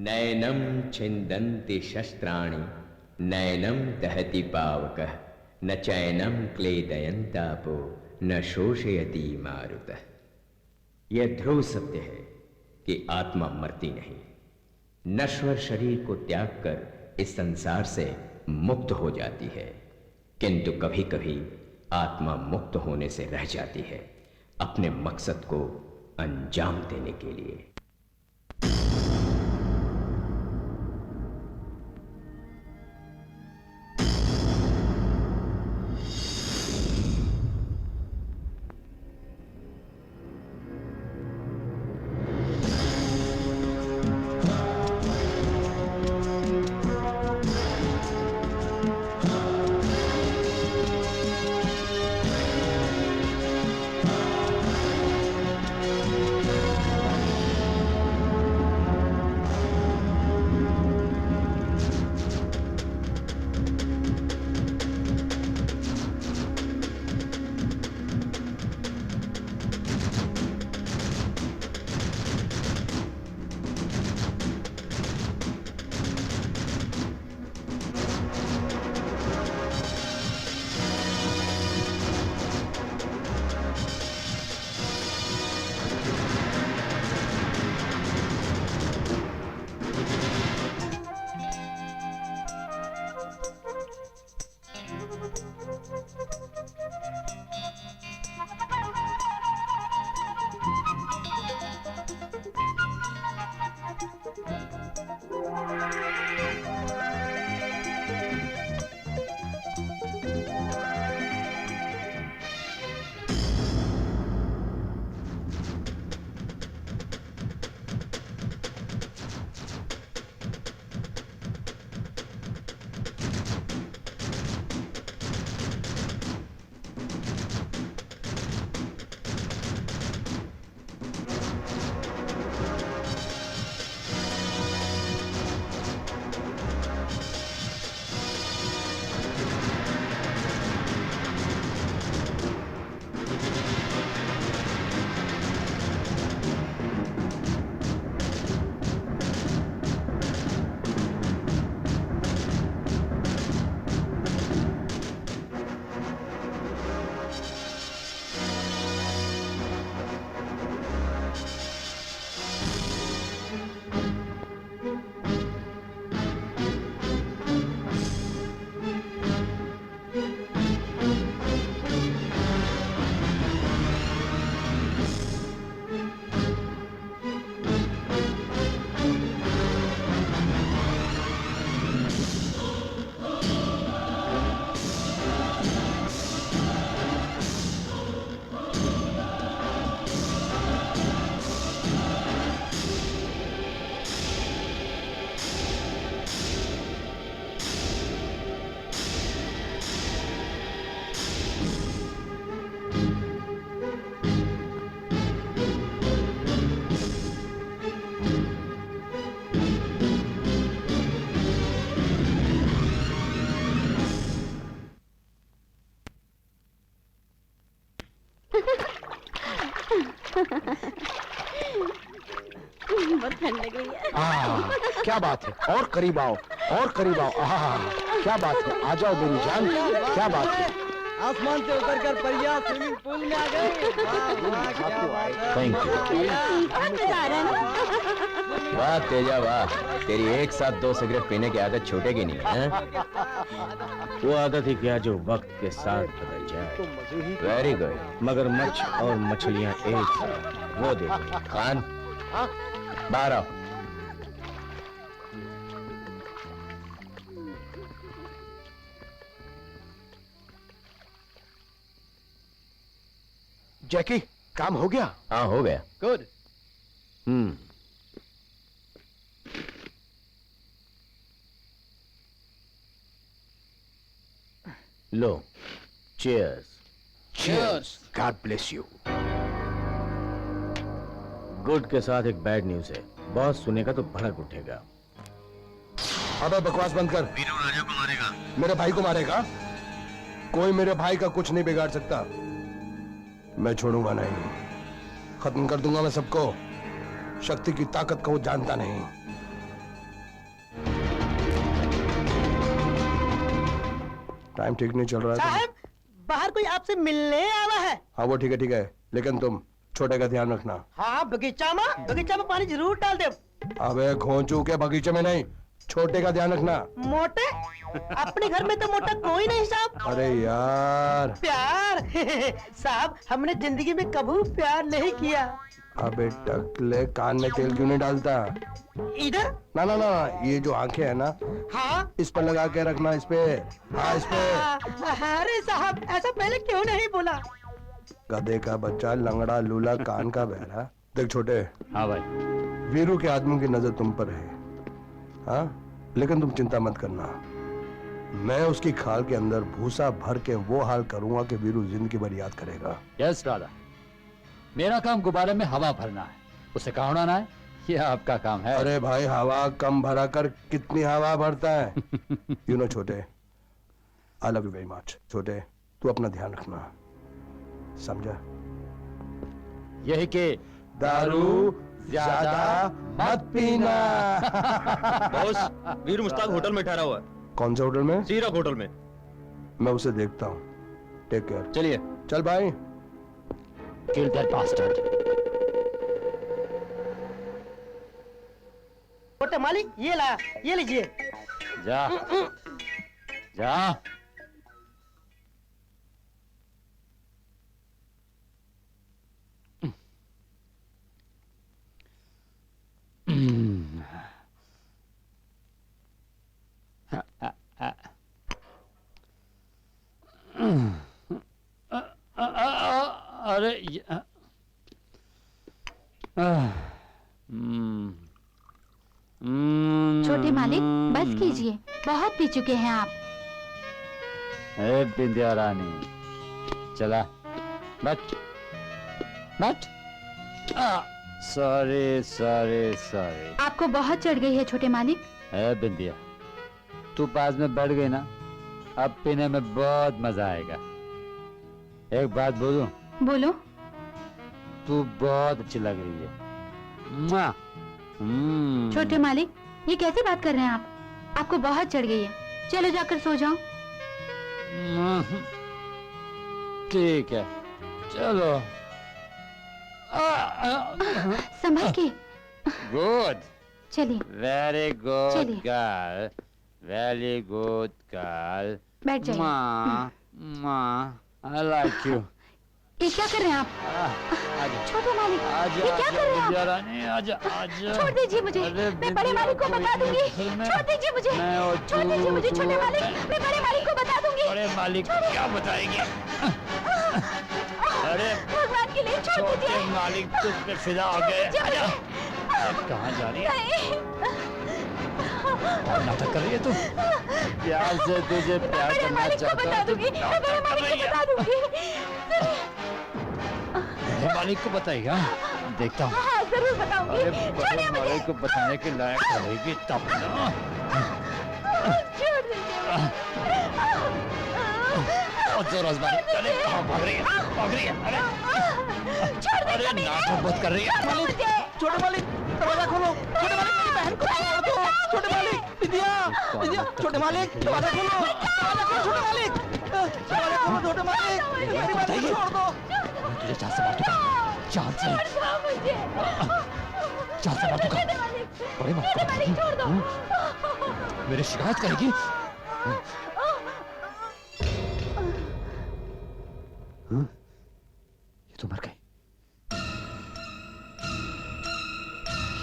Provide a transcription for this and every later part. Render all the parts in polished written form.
नैनं छिन्दन्ति शस्त्राणि नैनं दहति पावकः न चैनं क्लेदयन्तापो न शोषयति मारुतः। यह ध्रुव सत्य है कि आत्मा मरती नहीं, नश्वर शरीर को त्याग कर इस संसार से मुक्त हो जाती है, किंतु कभी कभी आत्मा मुक्त होने से रह जाती है अपने मकसद को अंजाम देने के लिए। बहुत ठंड लग रही है। क्या बात है, और करीब आओ, और करीब आओ। क्या बात है, आ जाओ मेरी जान, क्या बात है। आसमान से उतर कर परिया स्विमिंग पूल में आ गए। Thank you. वाह तेजा वाह, तेरी एक साथ 2 सिगरेट पीने की आदत छूटेगी नहीं है? वो आदत ही क्या जो वक्त के साथ बदल जाए। Very good. मगरमच्छ और मछलियां एक साथ, वो देखो। खान बाहर आओ। जैकी, काम हो गया? हाँ हो गया। Good. Low, cheers. Cheers. God bless you. Good के साथ एक बैड न्यूज है, बॉस सुनेगा तो भड़क उठेगा। अबे बकवास बंद कर। वीरू राजा को मारेगा। मेरे भाई को मारेगा? कोई मेरे भाई का कुछ नहीं बिगाड़ सकता। मैं छोड़ूंगा नहीं, खत्म कर दूंगा मैं सबको। शक्ति की ताकत को वो जानता नहीं। टाइम ठीक नहीं चल रहा है। साहब बाहर कोई आपसे मिलने आवा है। हाँ वो ठीक है, लेकिन तुम छोटे का ध्यान रखना। हाँ बगीचा में पानी जरूर डाल दे। अबे खोचू के बगीचे में नहीं, छोटे का ध्यान रखना। मोटे अपने घर में तो मोटा कोई नहीं साहब। अरे यार प्यार साहब हमने जिंदगी में कभी प्यार नहीं किया। अबे टकले, कान में तेल क्यों नहीं डालता? इधर ना ना ना, ये जो आंखें है ना, हाँ इस पर लगा के रखना, इस पे। हाँ इस पे। अरे साहब ऐसा पहले क्यों नहीं बोला? गधे का बच्चा, लंगड़ा लूला, कान का बहरा। देख छोटे, हाँ भाई। वीरू के आदमियों की नजर तुम पर है, हाँ, लेकिन तुम चिंता मत करना। मैं उसकी खाल के अंदर भूसा भर के वो हाल करूंगा कि वीरू जिंदगी भर याद करेगा। यस राधा, मेरा काम गुब्बारे में हवा भरना है, उसे कहाँ उड़ाना है ये आपका काम है। अरे भाई, हवा कम भरा कर कितनी हवा भरता है। यू नो छोटे, I love you very much. छोटे तू अपना ध्यान रखना, समझा? यही के दारू ज्यादा मत पीना। बॉस, वीर मुश्ताक होटल में ठहरा हुआ है। कौन से होटल में? सीरक होटल में। मैं उसे देखता हूँ। Take care. चलिए। चल भाई। Kill that bastard. मोटे मालिक ये ला, ये लीजिए। जा जा। अरे छोटे मालिक बस कीजिए, बहुत पी चुके हैं आप। ए बिंदिया रानी, चला बैठ बैठ। Sorry sorry sorry. आपको बहुत चढ़ गई है छोटे मालिक। ए बिंदिया, तू पास में बैठ गई ना, अब पीने में बहुत मजा आएगा। एक बात बोलूं? बोलो। तू बहुत अच्छी लग रही है। मुआ। छोटे मालिक ये कैसी बात कर रहे हैं आप? आपको बहुत चढ़ गई है, चलो जाकर सो जाओ। ठीक है चलो। संभल के। गुड, चलिए वेरी गुड चलिए। Girl, very good girl. बैठ जाइए। I like you. ये क्या कर रहे हैं आप? आजा छोटे मालिक आजा ये क्या कर रहे हैं बिंदिया आप? रानी, आजा आजा। छोड़ दीजिए मुझे, अरे मैं बड़े मालिक को बता दूंगी। मैं- छोड़ दीजिए मुझे, मैं और छोड़ दीजिए तू- मुझे तू- छोटे मालिक, मैं बड़े मालिक को बता दूंगी। बड़े मालिक क्या बताएंगे? अरे भगवान के लिए छोड़ छोटे दीजिए। मालिक तुझ पे फिदा हो गए। छोड़ दीजिए आजा। मुझे। अब कहाँ जा रही है? नहीं, और नाटक कर रही है तू? प्यार से तुझे मैं प्यार बड़े करना मालिक को चाहता बता हूँ, तू दूंगी, मैं नाटक बड़े कर मालिक रही को है। बता दूंगी। बड़े मालिक को बताएगा? देखता हूँ। हाँ जरूर बताऊंगी। अरे बड़े छोड़िए मुझे, मालिक को बताने के लायक रहेगी तब ना। छोड़ दीजिए। और जोर आजमा। अरे कहाँ भाग रही है? भाग रही है? अरे छोड़ दे अरे कमीने। नाटक मत कर रही है। छोड़ो मुझे। छोटे मालिक दरवाजा खोलो। छोटे मालिक मेरी बहन को बचा दो। छोटे मालिक विद्या, विद्या, छोटे मालिक दरवाजा खोलो। दरवाजा खोलो छोटे मालिक, दरवाजा खोलो छोटे मालिक, मेरी बहन को छोड़ दो। मैं तुझे जान से मार दूंगा, जान से, छोड़ दो मुझे। जान से मार दूंगा। छोटे मालिक, बड़े मालिक को छोटे मालिक छोड़ दो। मेरी शिकायत करेगी? ये तो मर गई।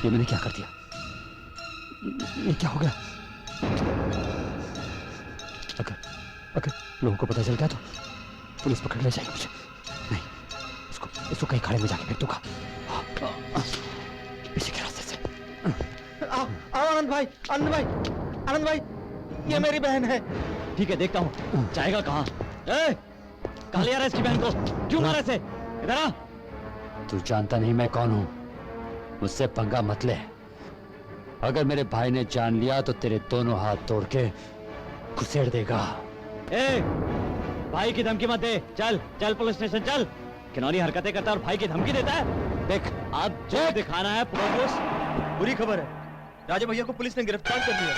ये मैंने क्या कर दिया? ये क्या हो गया? अगर लोगों को पता चल गया तो पुलिस पकड़ ले जाएगी मुझे। नहीं, इसको कहीं खाड़े में जाके फेंक दूंगा, पीछे के रास्ते से। आओ आनंद भाई, आनंद भाई, आनंद भाई, ये मेरी बहन है। ठीक है देखता हूँ जाएगा कहाँ। कहाँ ले आ रहा है इसकी बहन को? क्यों मारा इसे? इधर आ। तू जानता नहीं मैं कौन हूं, मुझसे पंगा मत ले। अगर मेरे भाई ने जान लिया तो तेरे दोनों हाथ तोड़ के घुसेड़ देगा। ए, भाई की धमकी मत दे। चल चल पुलिस स्टेशन चल। किनौनी हरकतें करता है और भाई की धमकी देता है। देख अब जो दिखाना है पुलिस। बुरी खबर है, राजा भैया को पुलिस ने गिरफ्तार कर लिया।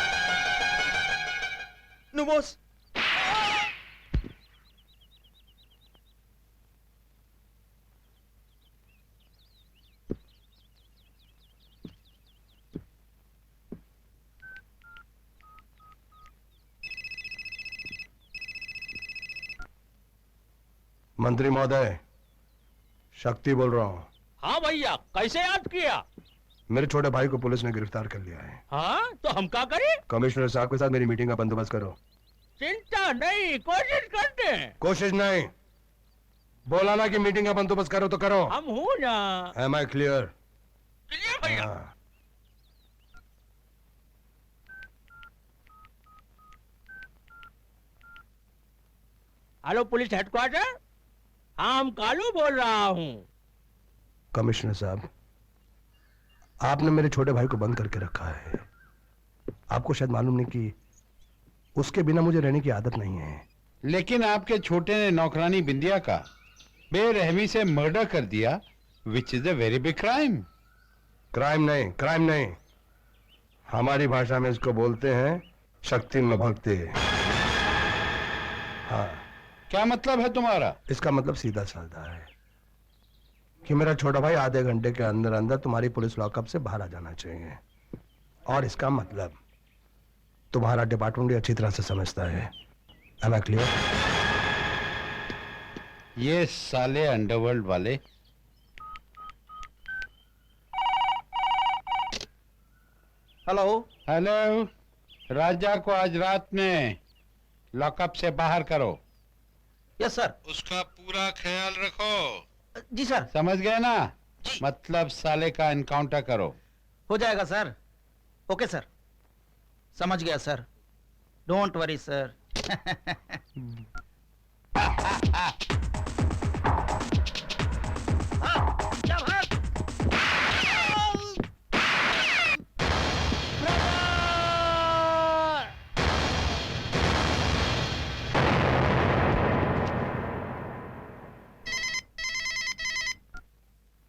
No boss. मंत्री महोदय, शक्ति बोल रहा हूँ। हाँ भैया, कैसे याद किया? मेरे छोटे भाई को पुलिस ने गिरफ्तार कर लिया है। हाँ, तो हम क्या करें? कमिश्नर साहब के साथ मेरी मीटिंग का बंदोबस्त करो। चिंता नहीं, कोशिश करते हैं। कोशिश नहीं, बोला ना कि मीटिंग का बंदोबस्त करो तो करो। हम हूँ ना। Am I clear? चलिए भैया। हाँ। हेलो पुलिस हेडक्वार्टर, हाँ हम कालू बोल रहा हूँ। कमिश्नर साहब, आपने मेरे छोटे भाई को बंद करके रखा है। आपको शायद मालूम नहीं कि उसके बिना मुझे रहने की आदत नहीं है। लेकिन आपके छोटे ने नौकरानी बिंदिया का बेरहमी से मर्डर कर दिया, which is a very big crime. Crime नहीं, हमारी भाषा में इसको बोलते हैं शक्ति में भक्ति। हाँ। क्या मतलब है तुम्हारा? इसका मतलब सीधा साधा है कि मेरा छोटा भाई आधे घंटे के अंदर अंदर तुम्हारी पुलिस लॉकअप से बाहर आ जाना चाहिए। और इसका मतलब तुम्हारा डिपार्टमेंट भी अच्छी तरह से समझता है। Am I clear? ये साले अंडरवर्ल्ड वाले। हेलो, राजा को आज रात में लॉकअप से बाहर करो। Yes sir. उसका पूरा ख्याल रखो। जी सर। समझ गए ना? जी। मतलब साले का एनकाउंटर करो। हो जाएगा सर। ओके सर, समझ गया sir. Don't worry sir.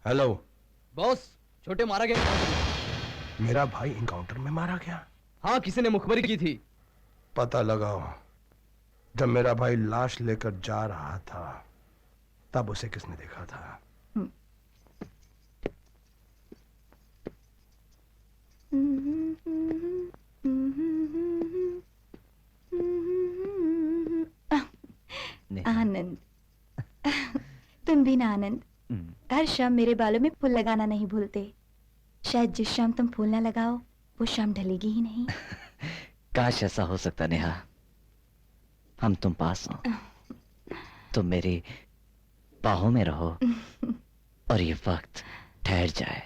Hello boss, छोटे मारा गया। मेरा भाई इनकाउंटर में मारा गया? हाँ, किसी ने मुखबरी की थी। पता लगाओ, जब मेरा भाई लाश लेकर जा रहा था तब उसे किसने देखा था? आनंद, तुम भी ना आनंद, हर शाम मेरे बालों में फूल लगाना नहीं भूलते। शायद जिस शाम तुम फूल ना लगाओ वो शाम ढलेगी ही नहीं। काश ऐसा हो सकता नेहा, हम तुम पास हो, तुम मेरी बाहों में रहो और ये वक्त ठहर जाए।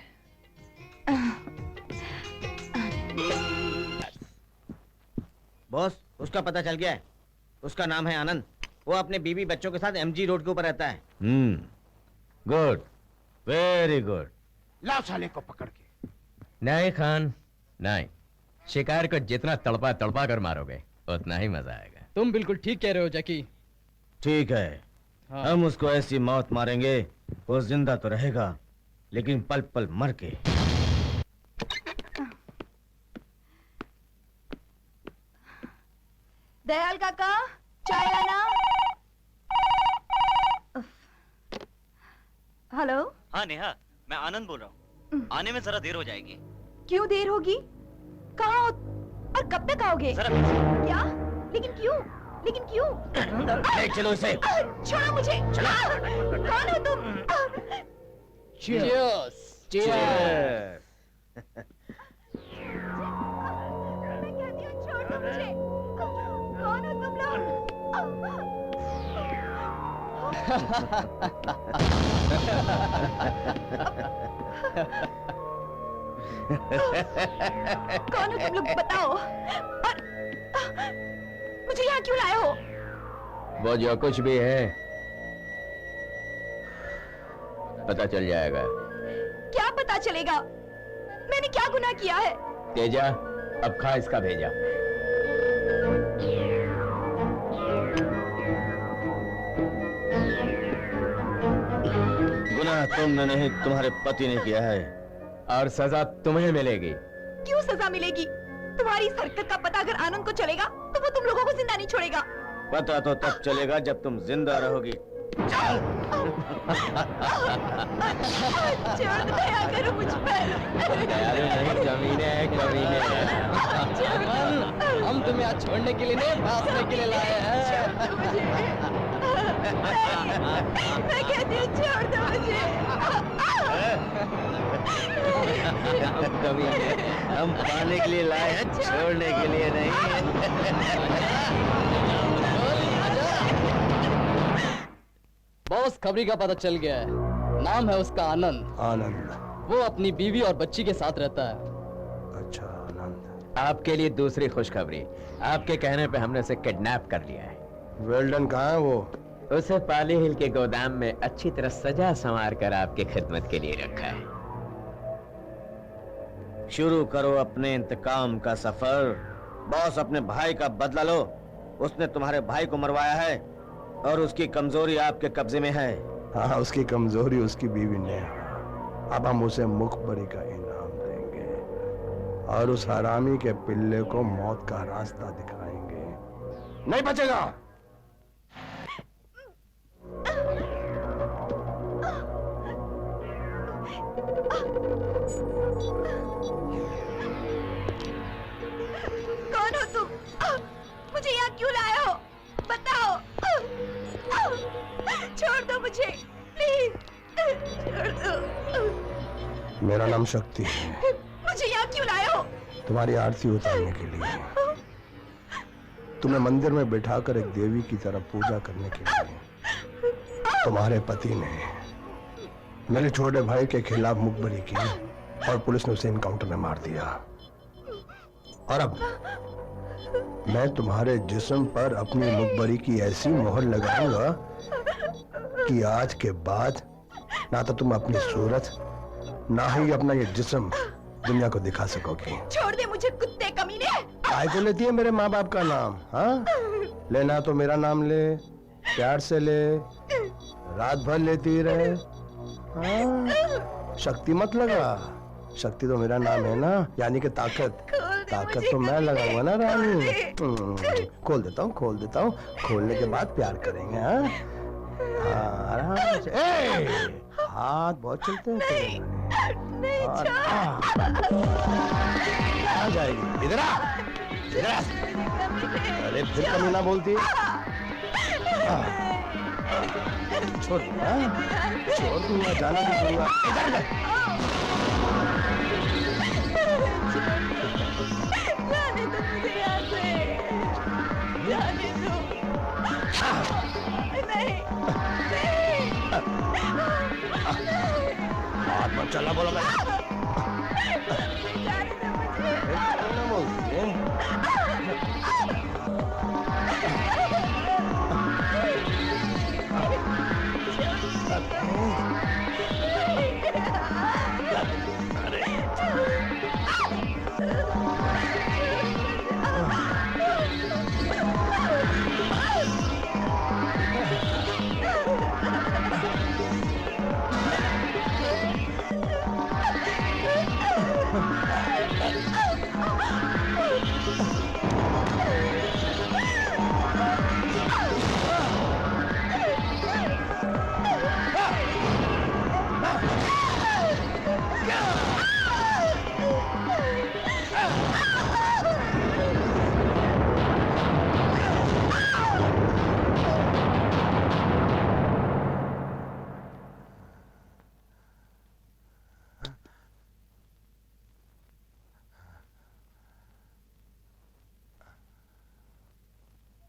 बॉस, उसका पता चल गया है। उसका नाम है आनंद। वो अपने बीवी बच्चों के साथ एमजी रोड के ऊपर रहता है। Good, very good. लाओ साले को पकड़ के। नहीं खान, नहीं। शिकार को जितना तड़पा तड़पा कर मारोगे उतना ही मजा आएगा। तुम बिल्कुल ठीक कह रहे हो जैकी। ठीक है, हाँ। हम उसको ऐसी मौत मारेंगे, वो जिंदा तो रहेगा लेकिन पल पल मर के। दयाल काका, चाय लाना। हेलो। हाँ नेहा, मैं आनंद बोल रहा हूँ। आने में जरा देर हो जाएगी। क्यों देर होगी? कहाँ हो और कब तक आओगे? जरा क्या? लेकिन क्यों? लेकिन क्यों? ले चलो इसे। छोड़ो मुझे। कौन हो तुम? Cheers. Cheers. मैं कहती हूँ छोड़ दो मुझे। कौन हो तुम लोग? कौन हो तुम लोग, बताओ। और मुझे यहाँ क्यों लाए हो? वो जो कुछ भी है पता चल जाएगा। क्या पता चलेगा? मैंने क्या गुनाह किया है? तेजा, अब खा इसका भेजा। गुनाह तुमने नहीं, तुम्हारे पति ने किया है। और सजा तुम्हें मिलेगी। क्यों सजा मिलेगी? तुम्हारी इस हरकत का पता अगर आनंद को चलेगा तो वो तुम लोगों को जिंदा नहीं छोड़ेगा। पता तो तब चलेगा जब तुम जिंदा रहोगी। छोड़ दो, दया करो मुझ पर। दयालु नहीं, कमीने हैं, कमीने हैं। हम तुम्हें आज छोड़ने के लिए नहीं, भागने के लिए लाए हैं। मैं कहती हूँ छोड़ दो मुझे। हम कभी हम पाने के लिए लाए हैं, छोड़ने के लिए नहीं। बॉस, खबरी का पता चल गया है। नाम है उसका आनंद। आनंद? वो अपनी बीवी और बच्ची के साथ रहता है। अच्छा आनंद। आपके लिए दूसरी खुशखबरी। आपके कहने पे हमने उसे किडनैप कर लिया है। वेल्डन कहाँ है वो? उसे पाली हिल के गोदाम में अच्छी तरह सजा संवार कर आपके खिदमत के लिए रखा है। शुरू करो अपने इंतकाम का सफर। बॉस, अपने भाई का बदला लो। उसने तुम्हारे भाई को मरवाया है और उसकी कमजोरी आपके कब्जे में है। हाँ, उसकी कमजोरी उसकी बीवी ने। अब हम उसे मुखबरी का इनाम देंगे और उस हरामी के पिल्ले को मौत का रास्ता दिखाएंगे। नहीं बचेगा। कौन हो तुम? मुझे यहाँ क्यों लाए हो? बताओ। छोड़ दो मुझे, प्लीज छोड़ दो। मेरा नाम शक्ति है। मुझे यहाँ क्यों लाए हो? तुम्हारी आरती उतारने के लिए, तुम्हें मंदिर में बिठाकर एक देवी की तरह पूजा करने के लिए। तुम्हारे पति ने मेरे छोटे भाई के खिलाफ मुखबरी की और पुलिस ने उसे इनकाउंटर में मार दिया। और अब मैं तुम्हारे जिस्म पर अपनी मुखबरी की ऐसी मोहर लगाऊंगा कि आज के बाद ना तो तुम अपनी सूरत ना ही अपना ये जिस्म दुनिया को दिखा सकोगी। छोड़ दे मुझे, कुत्ते कमीने। काय को लेती है मेरे माँ बाप का नाम? हाँ, लेना तो मेरा नाम ले, प्यार से ले, रात भर लेती रहे। हाँ, शक्ति मत लगा। शक्ति तो मेरा नाम है ना, यानी कि ताकत। ताकत तो मैं लगाऊंगा ना रानी। खोल देता हूँ, खोल देता हूँ। खोलने के बाद प्यार करेंगे। हाँ, हाँ, आराम से। हाथ बहुत चलते हैं। नहीं, आ जाएगी। इधर आ, इधर आ। अरे फिर कमी ना बोलती। छोड़, छोड़ दूंगा, जाना भी दूंगा। इधर जाने दो मुझे यहाँ से, जाने दो। नहीं, नहीं। हाथ मत चला बोला मैं। जाने दो मुझे। ना बोलती है।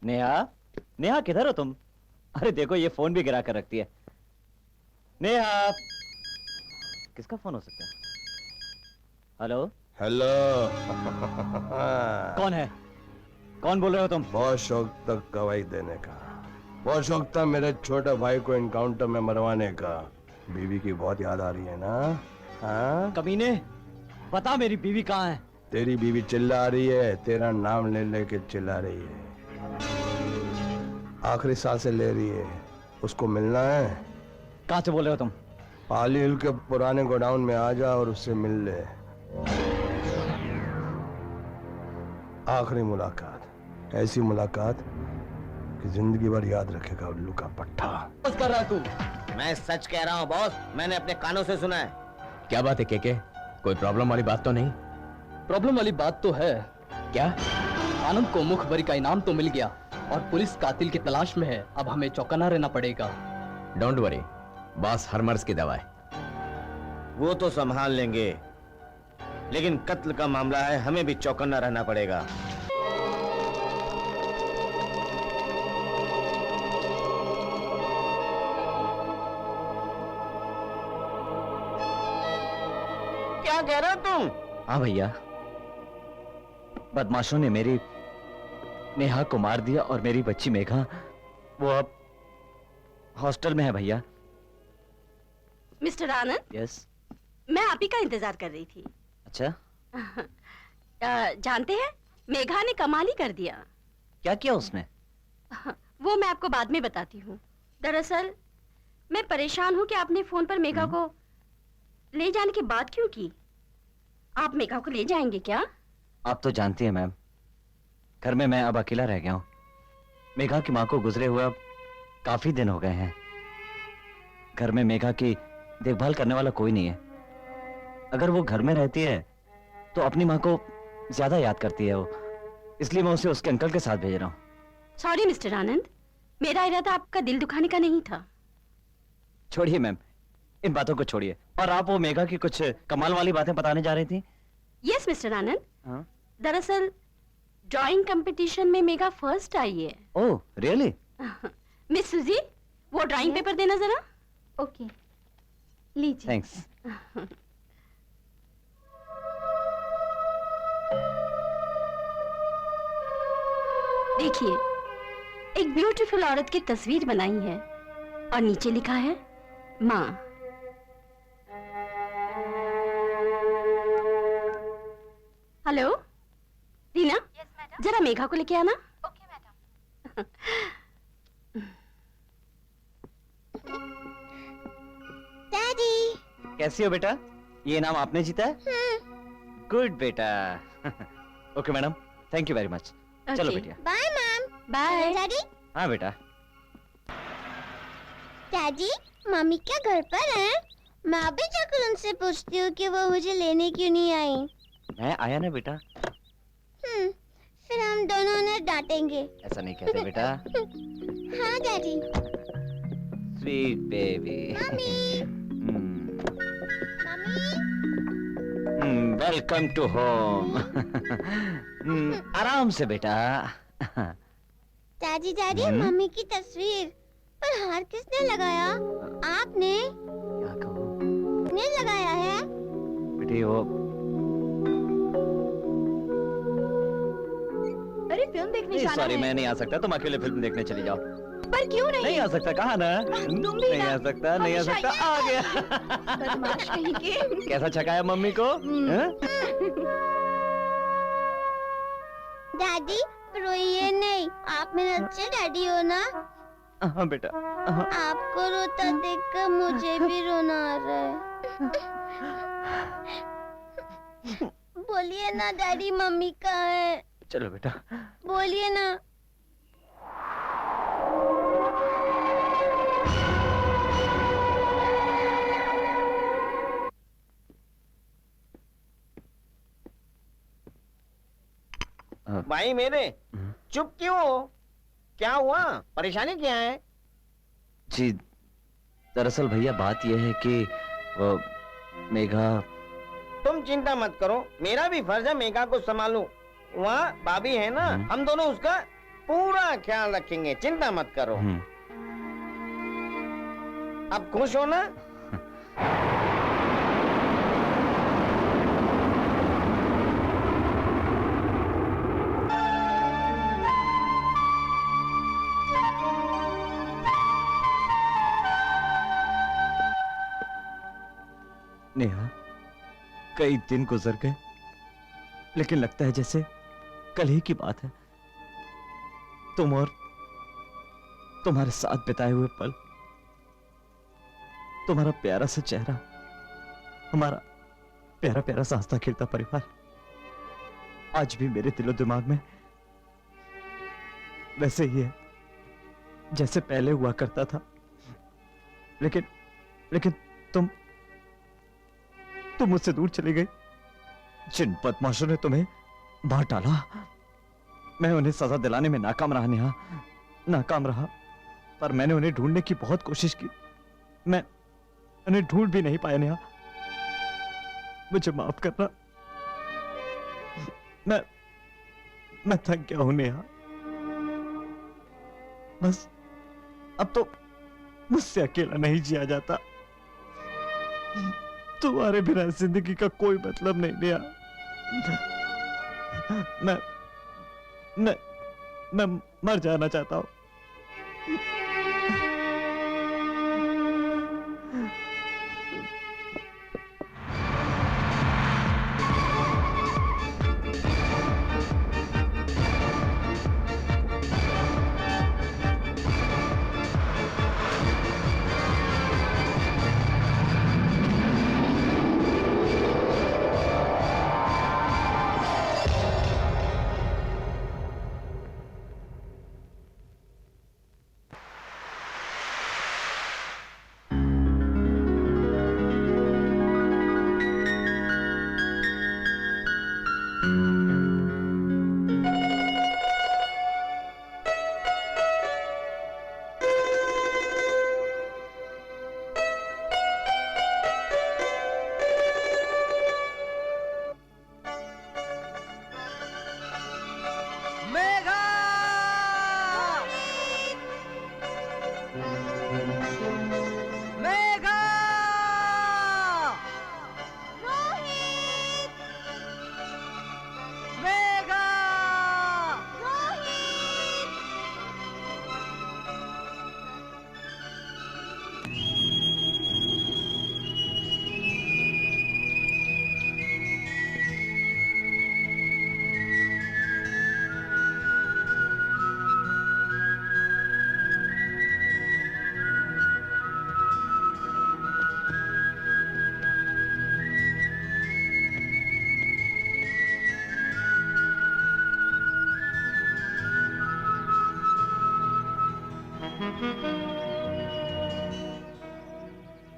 नेहा, नेहा किधर हो तुम? अरे देखो, ये फोन भी गिरा कर रखती है। नेहा, किसका फोन हो सकता है? Hello hello. कौन है? कौन बोल रहे हो तुम? बहुत शौक था गवाही देने का, बहुत शौक था मेरे छोटे भाई को एनकाउंटर में मरवाने का। बीवी की बहुत याद आ रही है ना? हाँ? कमीने, बता मेरी बीवी कहाँ है? तेरी बीवी चिल्ला रही है, तेरा नाम ले लेके चिल्ला रही है। आखिरी सांस से ले रही है, उसको मिलना है। कहाँ से बोल रहे हो तुम? पाली हिल के पुराने गोडाउन में आ जा और उससे मिल ले। आखिरी मुलाकात, ऐसी मुलाकात कि जिंदगी भर याद रखेगा उल्लू का पट्टा। बस कर रहा तू? मैं सच कह रहा हूँ बॉस, मैंने अपने कानों से सुना है। क्या बात है केके? कोई प्रॉब्लम वाली बात तो नहीं? प्रॉब्लम वाली बात तो है। क्या? आनंद को मुखबरी का इनाम तो मिल गया, और पुलिस कातिल की तलाश में है। अब हमें चौकन्ना रहना पड़ेगा। डोंट वरी, बॉस हर मर्ज की दवा है। वो तो संभाल लेंगे, लेकिन कत्ल का मामला है, हमें भी चौकन्ना रहना पड़ेगा। क्या कह रहे हो तुम? हाँ भैया, बदमाशों ने मेरी नेहा को मार दिया और मेरी बच्ची मेघा वो अब हॉस्टल में है भैया। मिस्टर आनंद, यस। मैं आप ही का इंतजार कर रही थी। अच्छा, जानते हैं, मेघा ने कमाल ही कर दिया। क्या किया उसने? वो मैं आपको बाद में बताती हूँ। दरअसल मैं परेशान हूँ कि आपने फोन पर मेघा को ले जाने की बात क्यों की। आप मेघा को ले जाएंगे क्या? आप तो जानती हैं मैम, घर में मैं अब अकेला रह गया हूँ। मेघा की माँ को गुजरे हुए अब काफी दिन हो गए हैं। घर में मेघा की देखभाल करने वाला कोई नहीं है। अगर वो घर में रहती है तो अपनी माँ को ज्यादा याद करती है वो, इसलिए मैं उसे उसके अंकल के साथ भेज रहा हूँ। सॉरी मिस्टर आनंद, मेरा इरादा आपका दिल दुखाने का नहीं था। छोड़िए मैम, इन बातों को छोड़िए। और आप वो मेघा की कुछ कमाल वाली बातें बताने जा रही थी। यस मिस्टर आनंद, हाँ? दरअसल ड्राइंग कंपटीशन में मेघा फर्स्ट आई है। Oh really? मिस सुजी, वो ड्राइंग पेपर देना जरा। ओके, लीजिए। थैंक्स। देखिए, एक ब्यूटीफुल औरत की तस्वीर बनाई है और नीचे लिखा है माँ। हेलो रीना, जरा मेघा को लेके आना। Okay madam. डैडी, कैसी हो बेटा? ये इनाम आपने जीता है? गुड बेटा। Okay madam, thank you very much. चलो बेटिया। Bye ma'am. Bye daddy. हाँ बेटा। डैडी, मम्मी क्या घर पर है? मैं अभी जाकर उनसे पूछती हूँ कि वो मुझे लेने क्यों नहीं आई। मैं आया ना बेटा। फिर हम दोनों उन्हें डांटेंगे। ऐसा नहीं कहते बेटा। हाँ daddy. Sweet baby. Welcome to home. आराम से बेटा। डैडी डैडी, मम्मी की तस्वीर पर हार किसने लगाया? आपने? क्या कहूँ? ने लगाया है? बेटी वो अरे फिल्म देखने जाना सॉरी है। मैं नहीं आ सकता, तुम अकेले फिल्म देखने चली जाओ। पर क्यों नहीं? नहीं आ सकता, कहा ना। तुम भी नहीं ना। आ सकता, नहीं आ हमेशा सकता, ये आ गया। बदमाश कहीं के। कैसा छकाया मम्मी को? हाँ? डैडी रोइए नहीं, आप मेरे अच्छे डैडी हो ना। हाँ बेटा। आपको रोता देखकर मुझे भी रोना आ रहा है। बोलिए ना डैडी, मम्मी कहाँ है? चलो बेटा। बोलिए ना। भाई मेरे, चुप क्यों हो? क्या हुआ? परेशानी क्या है? जी दरअसल भैया बात यह है कि वो मेघा। तुम चिंता मत करो, मेरा भी फर्ज है मेघा को संभालूं। वहाँ भाभी है ना, हम दोनों उसका पूरा ख्याल रखेंगे, चिंता मत करो। अब खुश हो ना? नेहा, कई दिन गुजर गए, लेकिन लगता है जैसे कल ही की बात है। तुम और तुम्हारे साथ बिताए हुए पल, तुम्हारा प्यारा सा चेहरा, हमारा प्यारा प्यारा सा हंसता खेलता परिवार आज भी मेरे दिलो दिमाग में वैसे ही है जैसे पहले हुआ करता था। लेकिन तुम मुझसे दूर चली गई। जिन बदमाशों ने तुम्हें मार डाला, मैं उन्हें सजा दिलाने में नाकाम रहा नेहा, नाकाम रहा। पर मैंने उन्हें ढूंढने की बहुत कोशिश की, मैं उन्हें ढूंढ भी नहीं पाया नेहा। मुझे माफ करना, मैं थक गया हूं नेहा। बस अब तो मुझसे अकेला नहीं जिया जाता। तुम्हारे बिना जिंदगी का कोई मतलब नहीं नेहा। मैं मर जाना चाहता हूं।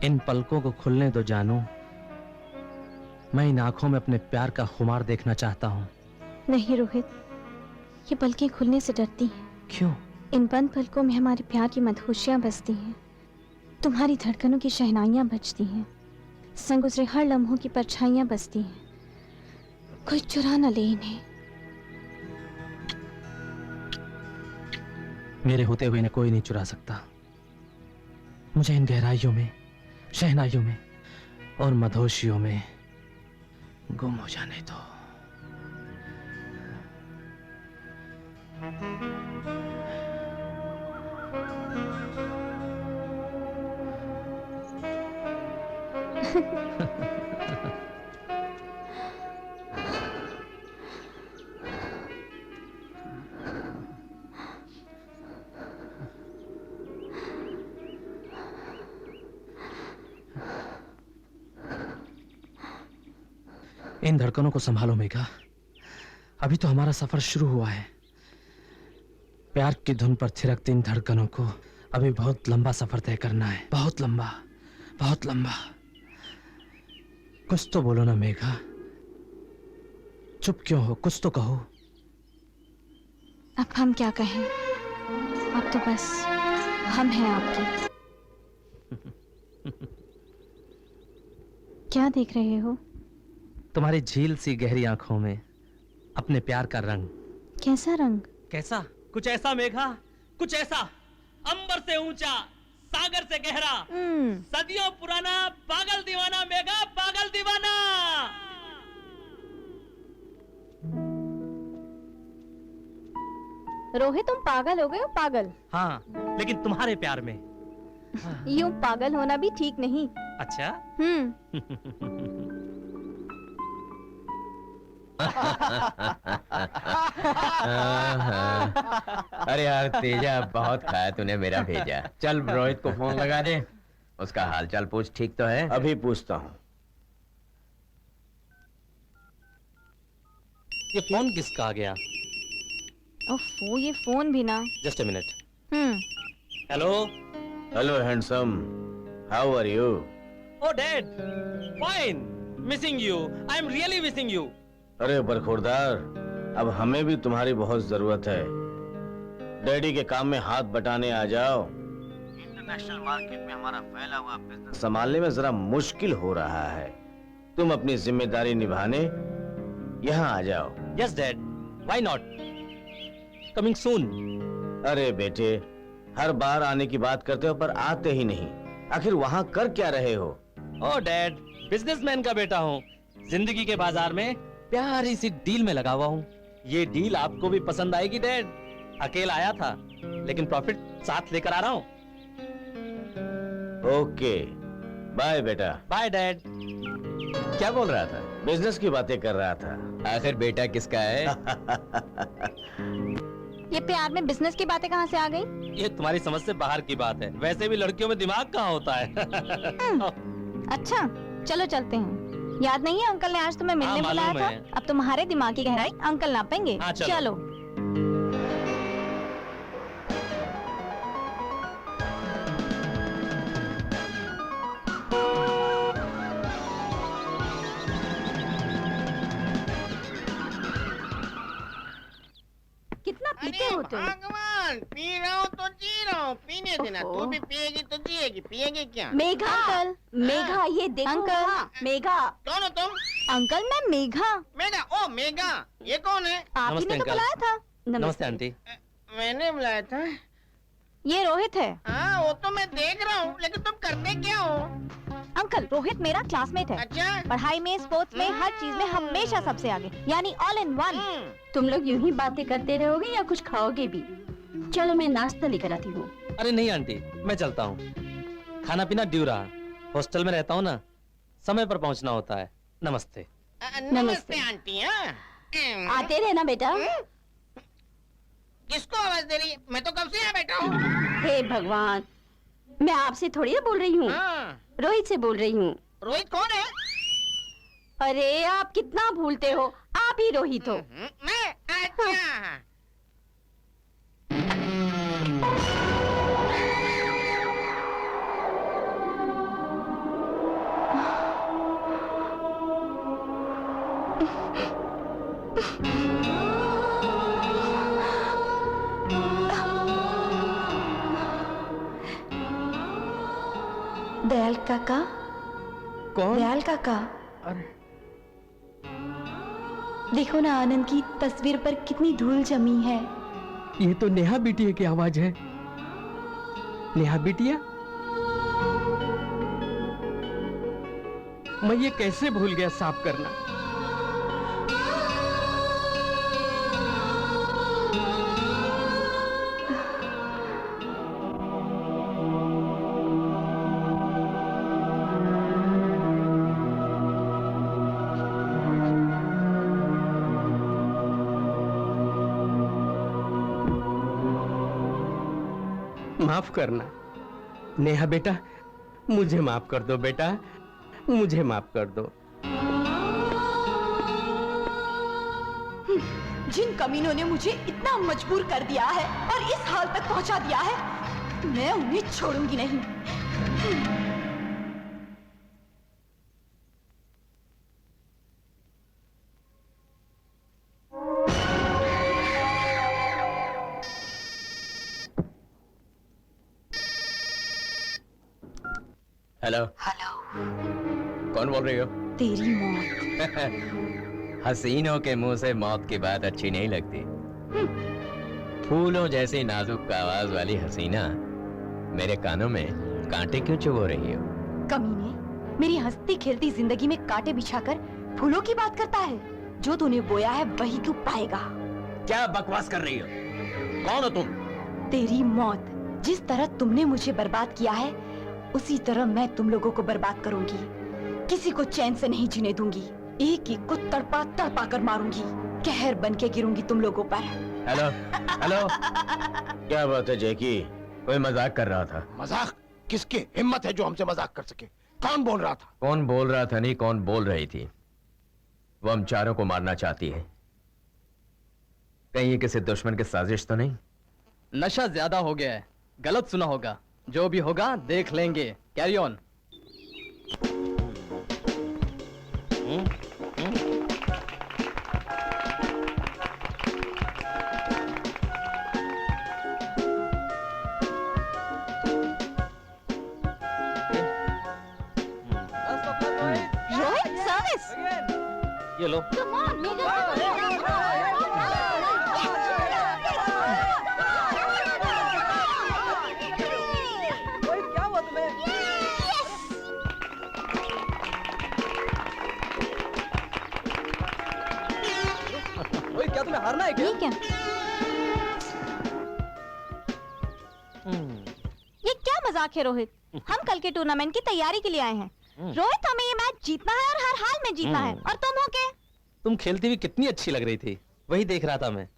इन पलकों को खुलने दो जानू, मैं इन आंखों में अपने प्यार का खुमार देखना चाहता हूँ। नहीं रोहित, ये पलकें खुलने से डरती हैं। क्यों? इन बंद पलकों में हमारे प्यार की मदहोशियां बजती हैं, तुम्हारी धड़कनों की शहनाइयां बजती हैं, संग गुजरे हर लम्हों की परछाइयां बजती हैं। कोई चुरा न ले इन्हें। मेरे होते हुए इन्हें कोई नहीं चुरा सकता। मुझे इन गहराइयों में, शहनाइयों में और मधोशियों में गुम हो जाने दो। इन धड़कनों को संभालो मेघा, अभी तो हमारा सफर शुरू हुआ है। प्यार की धुन पर थिरकती इन धड़कनों को अभी बहुत लंबा सफर तय करना है, बहुत लंबा, बहुत लंबा। कुछ तो बोलो ना मेघा, चुप क्यों हो? कुछ तो कहो। अब हम क्या कहें, अब तो बस हम हैं आपके। क्या देख रहे हो? तुम्हारी झील सी गहरी आंखों में अपने प्यार का रंग। कैसा रंग? कैसा? कुछ ऐसा मेघा, कुछ ऐसा, अंबर से ऊंचा, सागर से गहरा, सदियों पुराना, पागल दीवाना मेघा, पागल दीवाना। रोहित, तुम पागल हो गए हो? पागल? हाँ, लेकिन तुम्हारे प्यार में। यूं पागल होना भी ठीक नहीं। अच्छा? अरे यार तेजा, बहुत खाया तूने मेरा भेजा। चल रोहित को फोन लगा दे, उसका हालचाल पूछ। ठीक तो है? अभी पूछता हूँ। ये फोन किसका आ गया? ओफो, ये फोन भी ना। Just a minute. Hello hello handsome, how are you? Oh dad, fine, missing you, I am really missing you. अरे बरखुरदार, अब हमें भी तुम्हारी बहुत जरूरत है। डैडी के काम में हाथ बटाने आ जाओ। इंटरनेशनल मार्केट में हमारा फैला हुआ बिजनेस संभालने में जरा मुश्किल हो रहा है। तुम अपनी जिम्मेदारी निभाने यहाँ आ जाओ। Yes dad, why not, coming soon. अरे बेटे, हर बार आने की बात करते हो पर आते ही नहीं। आखिर वहाँ कर क्या रहे हो? ओ डैड, बिजनेसमैन का बेटा हूँ, जिंदगी के बाजार में प्यारी सी डील में लगा हुआ हूँ। ये डील आपको भी पसंद आएगी डैड। अकेला आया था लेकिन प्रॉफिट साथ लेकर आ रहा हूँ। ओके, बाय बेटा। Bye dad. क्या बोल रहा था? बिजनेस की बातें कर रहा था। आखिर बेटा किसका है? ये प्यार में बिजनेस की बातें कहाँ से आ गई? ये तुम्हारी समझ से बाहर की बात है। वैसे भी लड़कियों में दिमाग कहाँ होता है। अच्छा, चलो चलते हैं। याद नहीं है अंकल ने आज तुम्हें मिलने बुलाया था? अब तुम्हारे दिमाग की गहराई अंकल नापेंगे। हाँ, चलो। चलो। कितना पीते हो तुम? भगवान, पी रहा हूँ तो जी रहा हूँ, पीने देना। तू भी पिएगी तो जिएगी। पिएगी क्या? मेघा, अंकल, मेघा, ये देखो अंकल। वहाँ, मेघा। कौन हो तुम? अंकल, मैं मेघा। मेघा? ओ मेघा, ये कौन है? आप ही ने तो बुलाया था। नमस्ते आंटी। मैंने बुलाया था। ये रोहित है। हाँ, वो तो मैं देख रहा हूँ, लेकिन तुम करते क्या हो? अंकल, रोहित मेरा क्लासमेट है। अच्छा? पढ़ाई में, स्पोर्ट्स में, हर चीज में हमेशा सबसे आगे, यानी ऑल इन वन। तुम लोग यूं ही बातें करते रहोगे या कुछ खाओगे भी? चलो मैं नाश्ता लेकर आती हूँ। अरे नहीं आंटी, मैं चलता हूँ। खाना पीना ड्यू रहा। हॉस्टल में रहता हूँ ना, समय पर पहुँचना होता है। नमस्ते। नमस्ते आंटी। आते रहना बेटा। किसको आवाज दे रही है? मैं तो कब से यहाँ बैठा हूँ। हे भगवान, मैं आपसे थोड़ी ना बोल रही हूँ, रोहित से बोल रही हूँ। रोहित कौन है? अरे आप कितना भूलते हो, आप ही रोहित हो। मैं? अच्छा। दयाल काका। कौन? दयाल काका। अरे देखो ना, आनंद की तस्वीर पर कितनी धूल जमी है। ये तो नेहा बिटिया की आवाज है। नेहा बिटिया? मैं ये कैसे भूल गया साफ करना। माफ करना नेहा बेटा, मुझे माफ कर दो बेटा, मुझे माफ कर दो। जिन कमीनों ने मुझे इतना मजबूर कर दिया है और इस हाल तक पहुंचा दिया है, मैं उन्हें छोड़ूंगी नहीं। हेलो। कौन बोल रही हो? तेरी मौत। हसीनों के मुंह से मौत की बात अच्छी नहीं लगती। फूलों जैसी नाजुक आवाज वाली हसीना, मेरे कानों में कांटे क्यों चुभो रही हो? कमीने, मेरी हंसती खेलती जिंदगी में कांटे बिछाकर फूलों की बात करता है। जो तूने बोया है वही तू पाएगा। क्या बकवास कर रही हो? कौन हो तुम? तेरी मौत। जिस तरह तुमने मुझे बर्बाद किया है, उसी तरह मैं तुम लोगों को बर्बाद करूंगी। किसी को चैन से नहीं जीने दूंगी। एक एक को तड़पा तड़पा कर मारूंगी। कहर बन के गिरूंगी तुम लोगों पर। Hello hello. क्या बात है जैकी? कोई मजाक कर रहा था। मजाक? किसकी हिम्मत है जो हमसे मजाक कर सके? कौन बोल रहा था? कौन बोल रहा था नहीं, कौन बोल रही थी। वो हम चारों को मारना चाहती है। कहीं ये किसी दुश्मन की साजिश तो नहीं? नशा ज्यादा हो गया है, गलत सुना होगा। जो भी होगा देख लेंगे। Carry on. ये लो। क्या हुआ तुम्हें? ओए क्या तुम्हें हारना है क्या? ठीक है। ये क्या मजाक है रोहित? हम कल के टूर्नामेंट की तैयारी के लिए आए हैं। रोहित, हमें ये मैच जीतना है और हर हाल में जीतना है। और तुम हो के? तुम खेलती हुई कितनी अच्छी लग रही थी, वही देख रहा था मैं।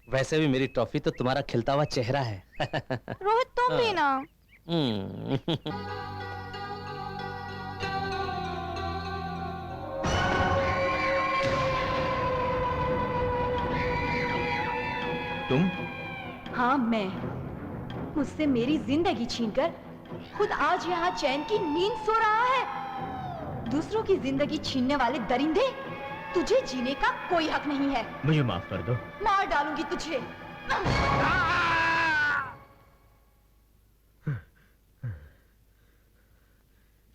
वैसे भी मेरी ट्रॉफी तो तुम्हारा खिलता हुआ चेहरा है। रोहित तुम भी ना। तुम? हाँ मैं। मुझसे मेरी जिंदगी छीनकर खुद आज यहाँ चैन की नींद सो रहा है। दूसरों की जिंदगी छीनने वाले दरिंदे, तुझे जीने का कोई हक नहीं है। मुझे माफ कर दो। मार डालूंगी तुझे।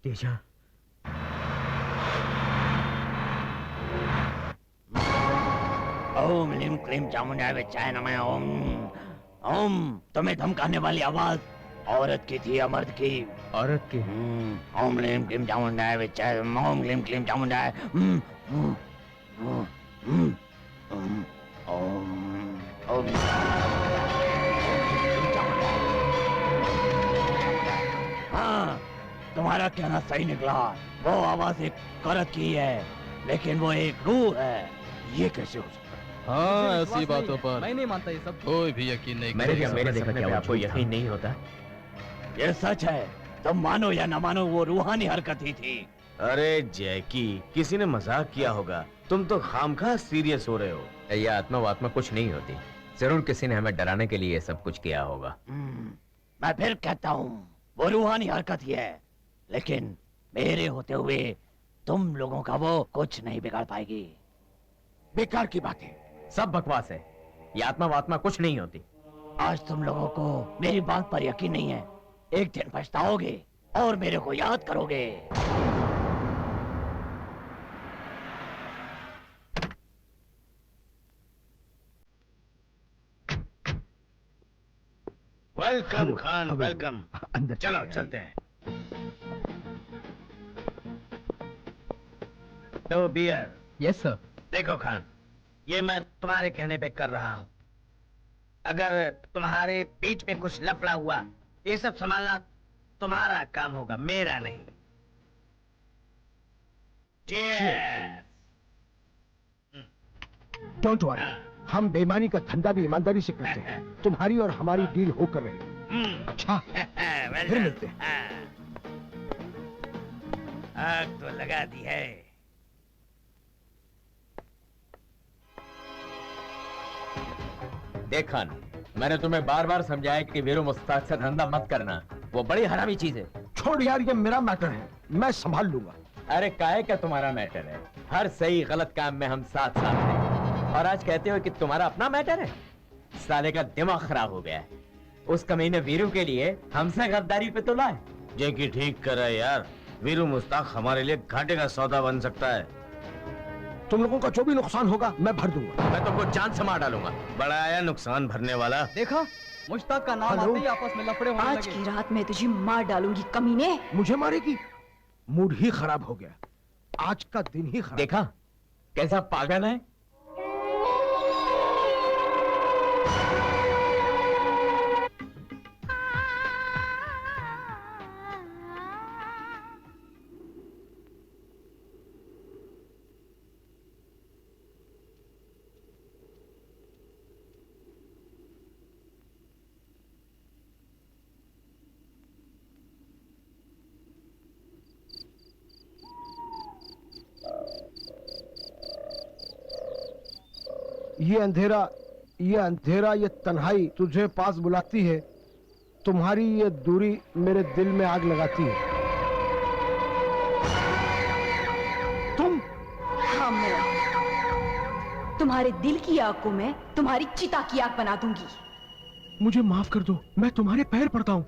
तेजा, ओम लीम क्लीम चामुंडाय विच्चाय नमः। ओम ओम। तुम्हें धमकाने वाली आवाज औरत की थी या मर्द की? औरत की। ओम लीम क्लीम चामुंडाय विच्चाय। ओम लीम क्लीम चामुंडाय। ओम। हाँ, तुम्हारा कहना सही निकला। वो आवाज एक औरत की है, लेकिन वो एक रूह है। ये कैसे हो सकता है? हाँ, ऐसी बातों पर मैं नहीं मानता ये सब। कोई भी यकीन नहीं मेरे करेगा। देखा क्या आपको यकीन नहीं होता? ये सच है, तुम मानो या ना मानो, वो रूहानी हरकत ही थी। अरे जैकी, किसी ने मजाक किया होगा। तुम तो खामखा सीरियस हो रहे हो। ये आत्मा वात्मा कुछ नहीं होती। जरूर किसी ने हमें डराने के लिए सब कुछ किया होगा। मैं फिर कहता हूँ, वो रूहानी हरकत ही है, लेकिन मेरे होते हुए तुम लोगों का वो कुछ नहीं बिगाड़ पाएगी। बेकार की बात है, सब बकवास है। ये आत्मा वात्मा कुछ नहीं होती। आज तुम लोगों को मेरी बात पर यकीन नहीं है। एक दिन पछताओगे और मेरे को याद करोगे। Welcome Khan, welcome. अंदर चलो, चलते हैं। तो बियर। Yes sir. देखो खान, ये मैं तुम्हारे कहने पे कर रहा हूँ। अगर तुम्हारे पीठ में कुछ लफड़ा हुआ, ये सब संभालना तुम्हारा काम होगा, मेरा नहीं। डोंट वरी, हम बेईमानी का धंधा भी ईमानदारी से करते हैं। तुम्हारी और हमारी डील होकर रही। अच्छा, फिर मिलते हैं। आग तो लगा दी है। देख खान, मैंने तुम्हें बार बार समझाया कि वीरू मुस्ताक से धंधा मत करना। वो बड़ी हरामी चीज है। छोड़ यार, ये मेरा मैटर है, मैं संभाल लूंगा। अरे काहे का तुम्हारा मैटर है? हर सही गलत काम में हम साथ साथ हैं। और आज कहते हो कि तुम्हारा अपना मैटर है? साले का दिमाग खराब हो गया है। उस कमीने वीरू के लिए हमसे गद्दारी पे तुला है। जेकी ठीक कर रहा है यार। वीरू मुस्ताक हमारे लिए घाटे का सौदा बन सकता है। तुम लोगों का जो भी नुकसान होगा मैं भर दूंगा। मैं तुमको जान से मार डालूंगा। बड़ा आया नुकसान भरने वाला। देखा, मुश्ताक का नाम आते ही आपस में लफड़े होने आज लगे। की रात मैं तुझे मार डालूंगी कमीने। मुझे मारेगी? मूड ही खराब हो गया, आज का दिन ही खराब। देखा कैसा पागल है। ये अंधेरा, ये तन्हाई तुझे पास बुलाती है। तुम्हारी ये दूरी मेरे दिल में आग लगाती है। तुम? हाँ मैं। तुम्हारे दिल की आग को मैं तुम्हारी चिता की आग बना दूंगी। मुझे माफ कर दो, मैं तुम्हारे पैर पड़ता हूँ।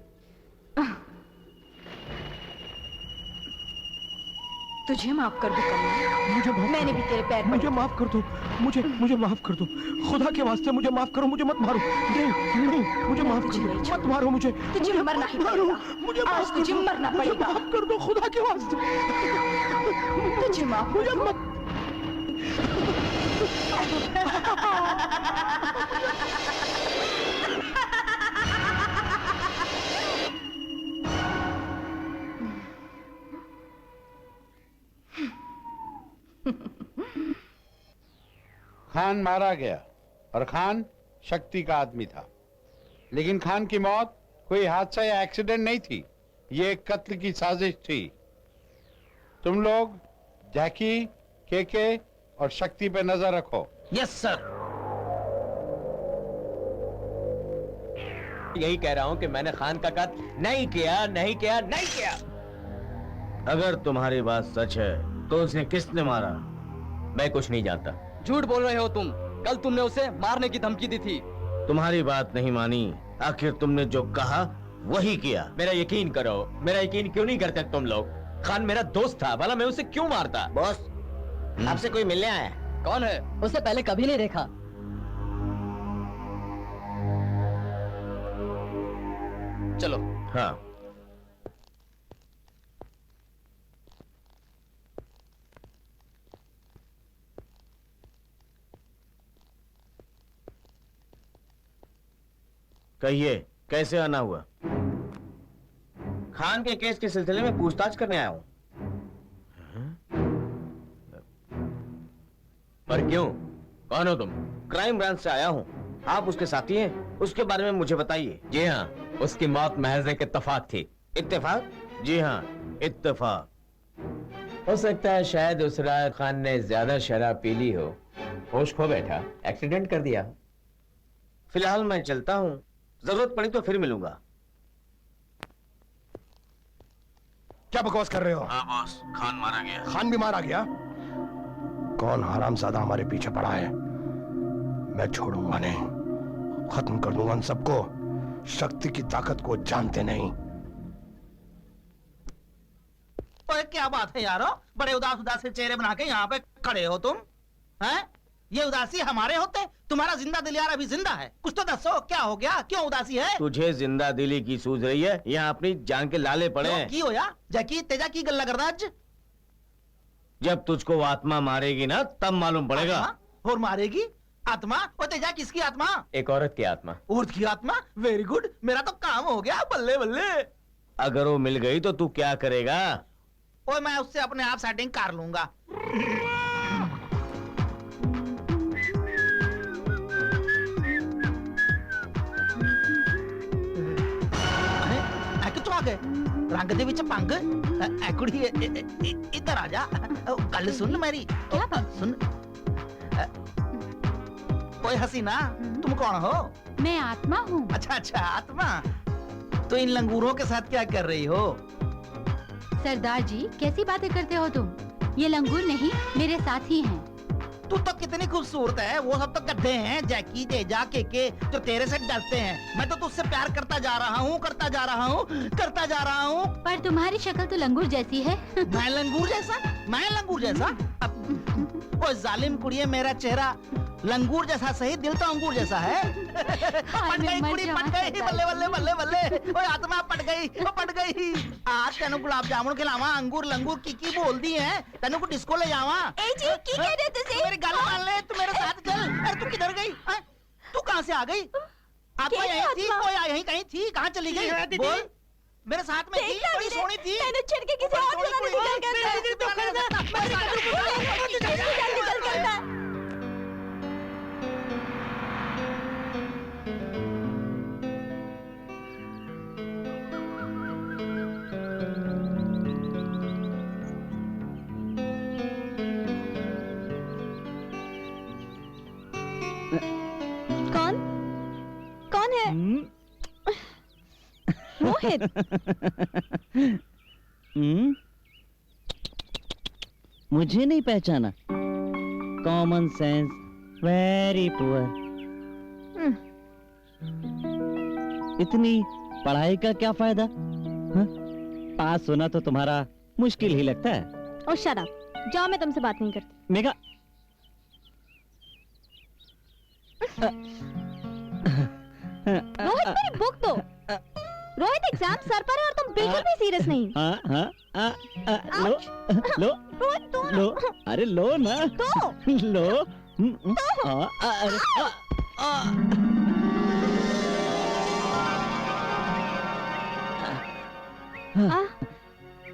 तुझे माफ कर दूं कमीने? मुझे माफ मैंने भी तेरे पैर मुझे माफ कर दो, मुझे माफ कर दो, खुदा के वास्ते मुझे माफ करो, मुझे मत मारो, नहीं मुझे माफ कर दो, मत मारो मुझे, तुझे मरना ही पड़ेगा, मुझे आज तुझे मरना पड़ेगा, माफ कर दो खुदा के वास्ते, तुझे माफ मुझे मत खान मारा गया और खान शक्ति का आदमी था, लेकिन खान की मौत कोई हादसा या एक्सीडेंट नहीं थी, ये एक कत्ल की साजिश थी। तुम लोग जैकी, केके और शक्ति पे नजर रखो। Yes sir. यही कह रहा हूं कि मैंने खान का कत्ल नहीं किया, नहीं किया, नहीं किया। अगर तुम्हारी बात सच है तो उसे किसने मारा? मैं कुछ नहीं जानता। झूठ बोल रहे हो तुम, कल तुमने उसे मारने की धमकी दी थी। तुम्हारी बात नहीं मानी, आखिर तुमने जो कहा वही किया। मेरा यकीन करो, मेरा यकीन क्यों नहीं करते तुम लोग? खान मेरा दोस्त था, भला मैं उसे क्यों मारता? बॉस, आपसे कोई मिलने आया है? कौन है? उसे पहले कभी नहीं देखा। चलो। हाँ। कहिए, कैसे आना हुआ? खान के केस के सिलसिले में पूछताछ करने आया हूँ। पर क्यों? कौन हो तुम? क्राइम ब्रांच से आया हूँ। आप उसके साथी हैं? उसके बारे में मुझे बताइए। जी हाँ, उसकी मौत महज एक इत्तेफाक थी। इत्तेफाक? जी हाँ, इत्तेफाक। हो सकता है शायद उस रात खान ने ज्यादा शराब पी ली हो, होश खो बैठा, एक्सीडेंट कर दिया। फिलहाल मैं चलता हूँ, जरूरत पड़ी तो फिर मिलूंगा। क्या बकवास कर रहे हो? हाँ बॉस, खान मारा गया। खान भी मारा गया? कौन हरामजादा हमारे पीछे पड़ा है? मैं छोड़ूंगा नहीं, खत्म कर दूंगा उन सबको। शक्ति की ताकत को जानते नहीं। तो क्या बात है यारो, बड़े उदास उदास से चेहरे बना के यहाँ पे खड़े हो तुम? हैं? ये उदासी हमारे होते? तुम्हारा जिंदा दिल यार अभी जिंदा है, कुछ तो दसो, क्या हो गया, क्यों उदासी है? तुझे जिंदा दिली की सूझ रही है? यहाँ अपनी जान के लाले पड़े हैं। की हो या जैकी तेजा की गल्ला करदा अज? जब तुझको वो आत्मा मारेगी ना तब मालूम पड़ेगा। आत्मा? और मारेगी आत्मा? वो तेजा किसकी आत्मा? एक औरत की आत्मा। औरत की आत्मा? वेरी गुड, मेरा तो काम हो गया, बल्ले बल्ले। अगर वो मिल गई तो तू क्या करेगा? ओए मैं उससे अपने आप सेटिंग कर लूंगा। आ गए रंग दे विच पंग कुड़ी इधर आ जा, गल सुन मेरी। क्या बात? सुन। ओए हसीना, तुम कौन हो? मैं आत्मा हूँ। अच्छा अच्छा, आत्मा। तो इन लंगूरों के साथ क्या कर रही हो? सरदार जी, कैसी बातें करते हो तुम? ये लंगूर नहीं, मेरे साथी हैं। तू तो कितनी खूबसूरत है, वो सब तो गड्ढे हैं, जैकी, तेजा, केके, जो तेरे से डरते हैं। मैं तो तुझसे प्यार करता जा रहा हूँ, करता जा रहा हूँ, करता जा रहा हूँ। पर तुम्हारी शक्ल तो लंगूर जैसी है। मैं लंगूर जैसा? मैं लंगूर जैसा? ओ जालिम कुड़िए, मेरा चेहरा लंगूर जैसा सही, दिल तो अंगूर जैसा है। पट गई कुड़ी, पट गई, बल्ले बल्ले बल्ले बल्ले। ओए आत्मा पट गई, ओ पट गई। आज तेनू गुलाब जामुन खिलावा, अंगूर लंगूर की बोल दी है, तेनू को डिस्को ले जावा। ए जी, की कह रहे तुझे? मेरी गल मान ले, तू मेरे साथ चल। अरे तू किधर गई? तू कहाँ से आ गई? आत्मा यहीं थी, कोई यहीं कहीं थी, कहाँ चली गई? बोल। मेरे साथ में थी, बड़ी सोहनी थी। मैंने छिड़के किसी और जगह निकल गया। कौन? कौन है? मोहित। मुझे नहीं पहचाना? Common sense very poor. इतनी पढ़ाई का क्या फायदा? हाँ? पास होना तो तुम्हारा मुश्किल ही लगता है। ओ शट अप, जाओ, मैं तुमसे बात नहीं करती। मेघा रोहित मेरी बुक दो। रोहित एग्जाम सर पर है और तुम बिल्कुल भी सीरियस नहीं। लो लो रोहित दो ना। लो, अरे लो ना, दो लो।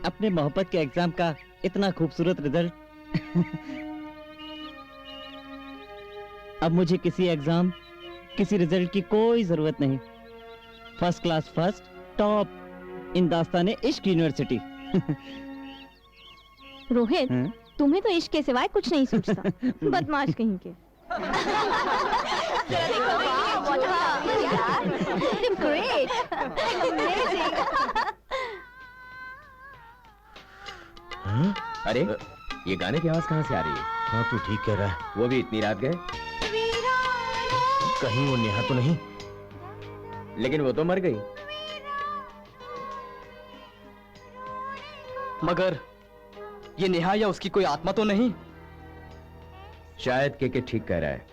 अपने मोहब्बत के एग्जाम का इतना खूबसूरत रिजल्ट। अब मुझे किसी एग्जाम, किसी रिजल्ट की कोई जरूरत नहीं। First class, first top in Dastane इश्क यूनिवर्सिटी। रोहित, तुम्हें तो इश्क के सिवाय कुछ नहीं सूझता। बदमाश कहीं के। अरे ये गाने की आवाज कहाँ से आ रही है? हाँ तू ठीक कह रहा है। वो भी इतनी रात गए? कहीं वो नेहा तो नहीं? लेकिन वो तो मर गई। मगर ये नेहा या उसकी कोई आत्मा तो नहीं? शायद के ठीक कह रहा है,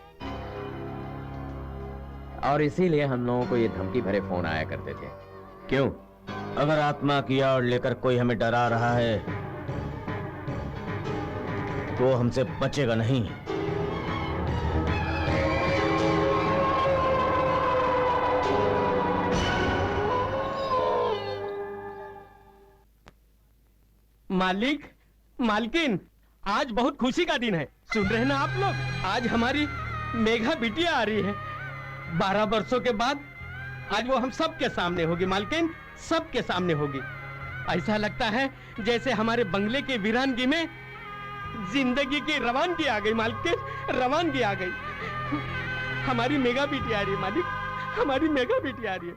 और इसीलिए हम लोगों को ये धमकी भरे फोन आया करते थे। क्यों? अगर आत्मा की आड़ लेकर कोई हमें डरा रहा है तो हमसे बचेगा नहीं। मालिक, मालकिन, आज बहुत खुशी का दिन है। सुन रहे हैं ना आप लोग? आज हमारी मेघा बिटिया आ रही है। 12 वर्षों के बाद आज वो हम सबके सामने होगी मालकिन, सबके सामने होगी। ऐसा लगता है जैसे हमारे बंगले के वीरानगी में जिंदगी की रवानगी आ गई मालकिन, रवानगी आ गई। हमारी मेघा बिटिया आ रही है मालिक, हमारी मेघा बिटिया आ रही है।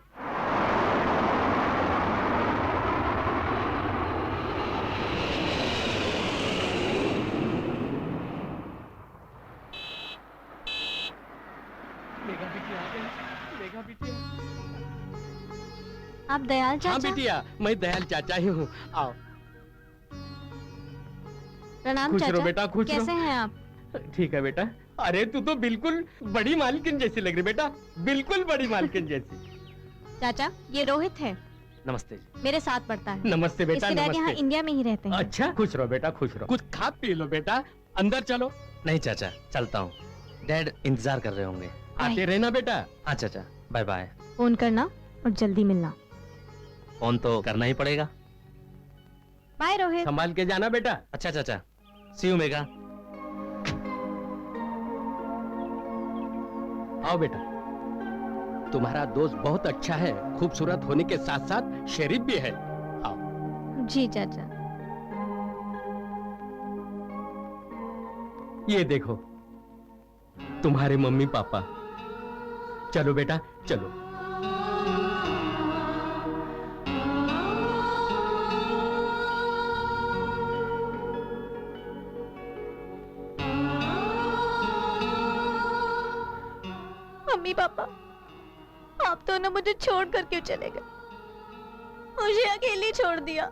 आप दयाल चाचा? हाँ बिटिया, मैं दयाल चाचा ही हूँ। आओ। प्रणाम खुश चाचा। रहो बेटा, खुश कैसे रहो। हैं आप? ठीक है बेटा। अरे तू तो बिल्कुल बड़ी मालकिन जैसी लग रही बेटा, बिल्कुल बड़ी मालकिन जैसी। चाचा, ये रोहित है, नमस्ते जी। मेरे साथ पढ़ता है। नमस्ते बेटा, इसके डैड यहाँ नमस्ते। इंडिया में ही रहते हैं। अच्छा, खुश रहो बेटा, खुश रहो। कुछ खा पी लो बेटा, अंदर चलो। नहीं चाचा, चलता हूँ। डैड इंतजार कर रहे होंगे। आते रहना बेटा। हाँ चाचा, बाय बाय। फोन करना और जल्दी मिलना। फोन तो करना ही पड़ेगा। बाय रोहित। संभाल के जाना बेटा। अच्छा चाचा, सी यू मेघा। आओ बेटा। तुम्हारा दोस्त बहुत अच्छा है, खूबसूरत होने के साथ साथ शरीफ भी है। आओ। जी चाचा। ये देखो तुम्हारे मम्मी पापा। चलो बेटा, चलो। मम्मी पापा, आप तो ना मुझे छोड़ कर क्यों चले गए? मुझे अकेली छोड़ दिया।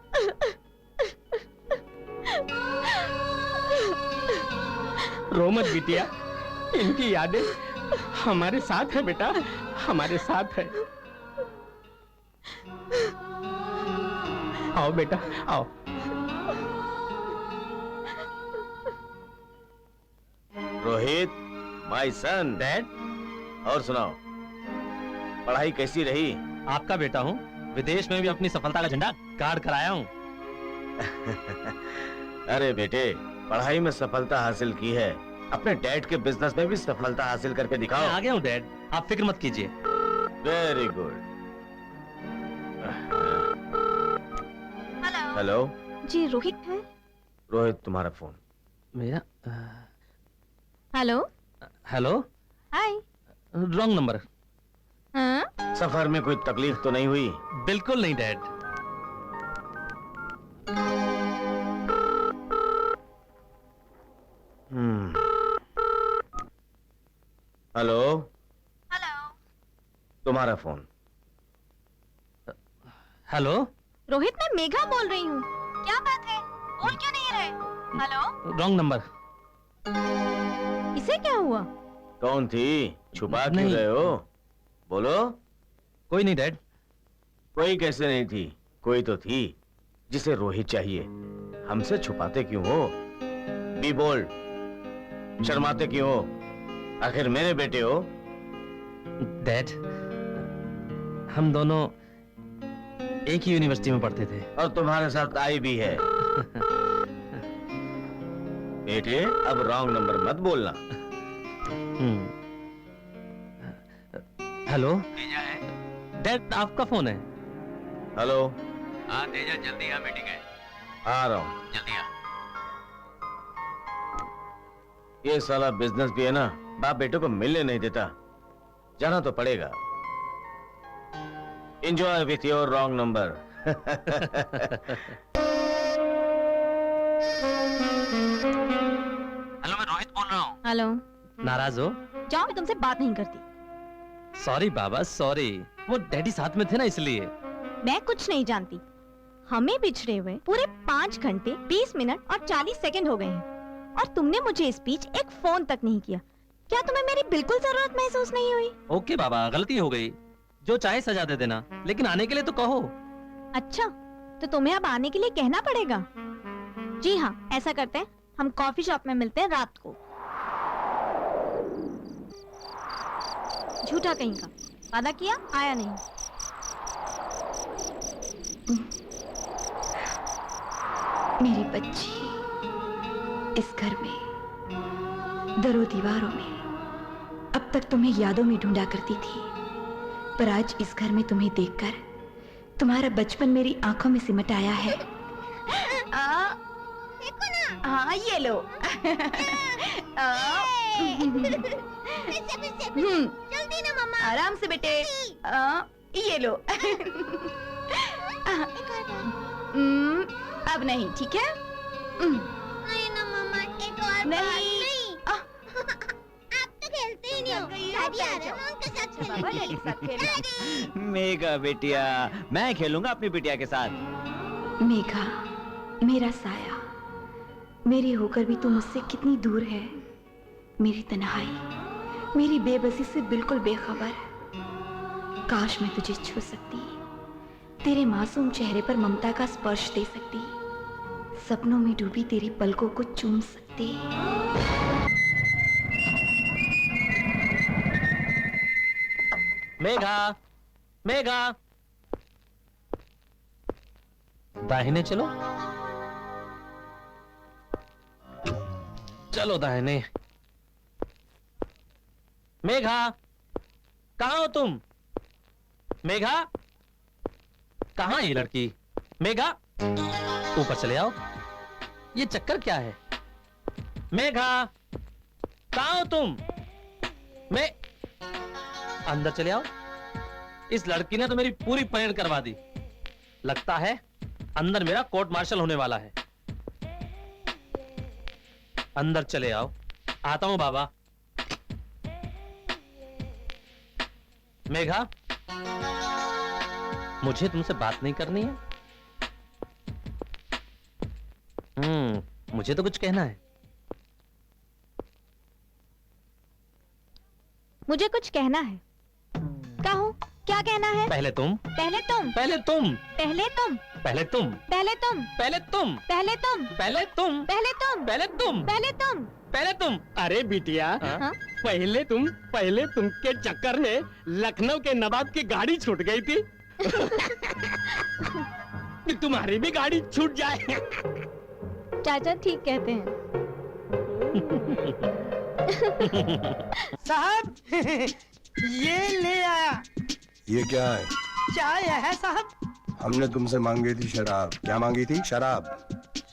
रो मत बिटिया, इनकी यादें हमारे साथ है बेटा, हमारे साथ है। आओ बेटा, आओ। Rohit, my son. डैड। और सुनाओ, पढ़ाई कैसी रही? आपका बेटा हूँ, विदेश में भी अपनी सफलता का झंडा गाड़ कर आया हूँ। अरे बेटे, पढ़ाई में सफलता हासिल की है, अपने डैड के बिजनेस में भी सफलता हासिल करके दिखाओ। मैं आ गया हूँ डैड, आप फिक्र मत कीजिए। Very good. हेलो। जी रोहित है? रोहित, तुम्हारा फोन। मेरा? Hello. Hello. Hi. Wrong number. हाँ? सफर में कोई तकलीफ तो नहीं हुई? बिल्कुल नहीं डैड। हेलो। हेलो। तुम्हारा फोन। हेलो। रोहित, मैं मेघा बोल रही हूँ। क्या बात है, बोल क्यों नहीं रहे? Hello, wrong number. इसे क्या हुआ? कौन थी? छुपा क्यों नहीं। रहे हो? बोलो। कोई नहीं डैड। कोई कैसे नहीं थी? कोई तो थी जिसे रोहित चाहिए। हमसे छुपाते क्यों हो? Be bold. शर्माते क्यों हो? आखिर मेरे बेटे हो। डैड, हम दोनों एक ही यूनिवर्सिटी में पढ़ते थे। और तुम्हारे साथ आई भी है। बेटे, अब रॉन्ग नंबर मत बोलना। हेलो डैड, आपका फोन है। हेलो। हाँ तेजा, जल्दी आ, मीटिंग है। आ रहा हूँ। जल्दी आ। ये साला बिजनेस भी है ना, बाप बेटे को मिलने नहीं देता। जाना तो पड़ेगा। Enjoy with your wrong number. Hello, मैं रोहित बोल रहा हूँ। हेलो। नाराज हो? जाओ, मैं तुमसे बात नहीं करती। सॉरी बाबा, सॉरी। वो डैडी साथ में थे ना, इसलिए। मैं कुछ नहीं जानती। हमें बिछड़े हुए पूरे 5 घंटे 20 मिनट और 40 सेकंड हो गए हैं और तुमने मुझे इस बीच एक फोन तक नहीं किया। क्या तुम्हें मेरी बिल्कुल जरूरत महसूस नहीं हुई? ओके बाबा, गलती हो गई। जो चाहे सजा दे देना, लेकिन आने के लिए तो कहो। अच्छा, तो तुम्हें अब आने के लिए कहना पड़ेगा। जी हाँ, ऐसा करते हैं, हम कॉफी शॉप में मिलते हैं रात को। झूठा कहीं का वादा किया, आया नहीं। मेरी बच्ची, इस घर में दरों दीवारों में अब तक तुम्हें यादों में ढूंढा करती थी, पर आज इस घर में तुम्हें देखकर तुम्हारा बचपन मेरी आंखों में सिमट आया है। हाँ, ये लो। जल्दी ना मम्मा। आराम से बेटे। ये लो। अब नहीं, ठीक है? नहीं ना मम्मा, एक और नहीं। बार नहीं। आप तो खेलते ही नहीं हो। डैडी आ रहे हैं, मैं उनके साथ बाबा, डैडी के साथ खेलना। खेलूंगी। मेघा बिटिया, मैं खेलूंगा अपनी बिटिया के साथ। मेघा, मेरा साया, मेरे होकर भी तू मुझसे कितनी दूर है। मेरी तन्हाई, मेरी बेबसी से बिल्कुल बेखबर। काश मैं तुझे छू सकती, तेरे मासूम चेहरे पर ममता का स्पर्श दे सकती, सपनों में डूबी तेरी पलकों को चूम सकती। मेघा, मेघा, दाहिने चलो। चलो दाहिने। मेघा, कहाँ हो तुम? मेघा, कहाँ ये लड़की? मेघा, ऊपर चले आओ। ये चक्कर क्या है? मेघा, कहाँ हो तुम? मैं अंदर चले आओ। इस लड़की ने तो मेरी पूरी परेड करवा दी। लगता है अंदर मेरा कोर्ट मार्शल होने वाला है। अंदर चले आओ। आता हूं बाबा। मेघा, मुझे तुमसे बात नहीं करनी है? मुझे तो कुछ कहना है। मुझे कुछ कहना है। कहो, क्या कहना है? पहले तुम। पहले तुम। पहले तुम। पहले तुम। पहले तुम। पहले तुम। पहले तुम। पहले तुम। पहले तुम। पहले तुम। पहले तुम। पहले तुम। पहले तुम। अरे बिटिया, हाँ? पहले तुम के चक्कर में लखनऊ के नवाब की गाड़ी छूट गई थी। तुम्हारी भी गाड़ी छूट जाए। चाचा ठीक कहते हैं। साहब, ये ले आया। ये क्या है? चाय है साहब। हमने तुमसे मांगी थी शराब। क्या मांगी थी? शराब।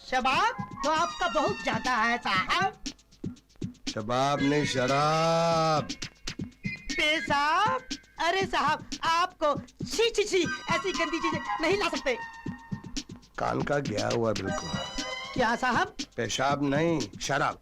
शबाब तो आपका बहुत ज्यादा है साहब। शबाब नहीं, शराब। पेशाब? अरे साहब, आपको छी छी छी ऐसी गंदी चीजें नहीं ला सकते। कान का गया हुआ बिल्कुल। क्या साहब? पेशाब नहीं, शराब।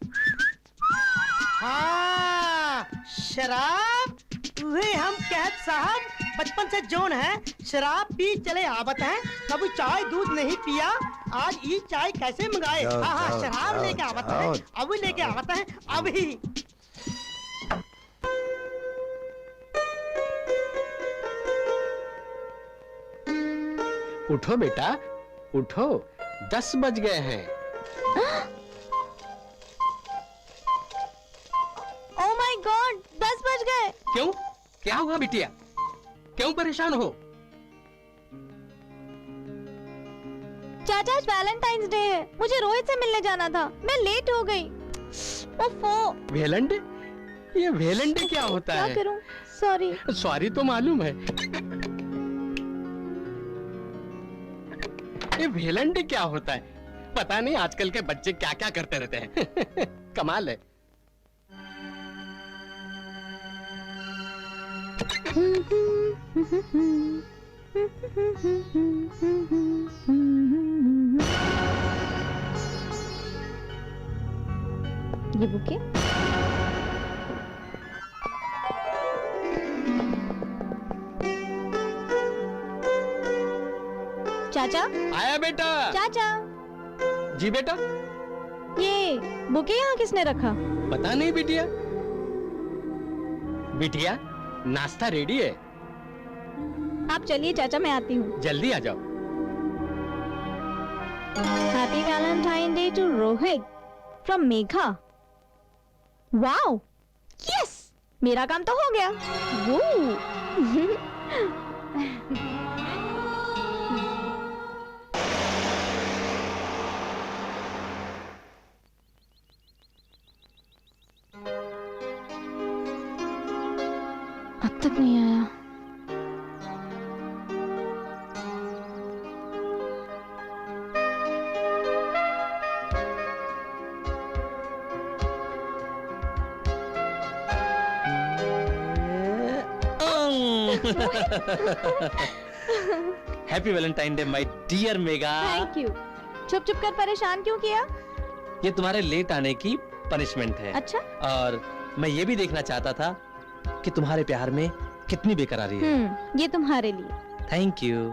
हाँ, शराब। वे हम कहत साहब बचपन से जोन है, शराब पी चले आवत हैं, कभी चाय दूध नहीं पिया, आज ये चाय कैसे मंगाए? जाओ, हाँ हाँ जाओ, शराब जाओ, लेके आवता है, जाओ। अभी लेके आवता है अभी। उठो बेटा, उठो, 10 बज गए हैं। ओह माय गॉड, 10 बज गए। क्यों? क्या हुआ बिटिया? क्यों परेशान हो? चाचा आज वैलेंटाइंस डे है, मुझे रोहित से मिलने जाना था, मैं लेट हो गई। ओफो। वेलेंडे? ये वेलेंडे क्या होता क्या है? करूं? सॉरी। सॉरी तो मालूम है। ये वेलेंडे क्या होता है? पता नहीं आजकल के बच्चे क्या क्या करते रहते हैं। कमाल है। ये बुके? चाचा? आया बेटा। चाचा? जी बेटा। ये बुके यहाँ किसने रखा? पता नहीं बिटिया। बिटिया, नाश्ता रेडी है, आप चलिए चाचा, मैं आती हूँ। जल्दी आ जाओ। Happy Valentine day to Rohit from Megha. Wow, yes, मेरा काम तो हो गया। वो अब तक नहीं आया। Happy Valentine day my dear Megha. Thank you. छुप छुप कर परेशान क्यों किया? ये तुम्हारे लेट आने की पनिशमेंट है। अच्छा। और मैं ये भी देखना चाहता था कि तुम्हारे प्यार में कितनी बेकरारी है। ये तुम्हारे लिए। Thank you.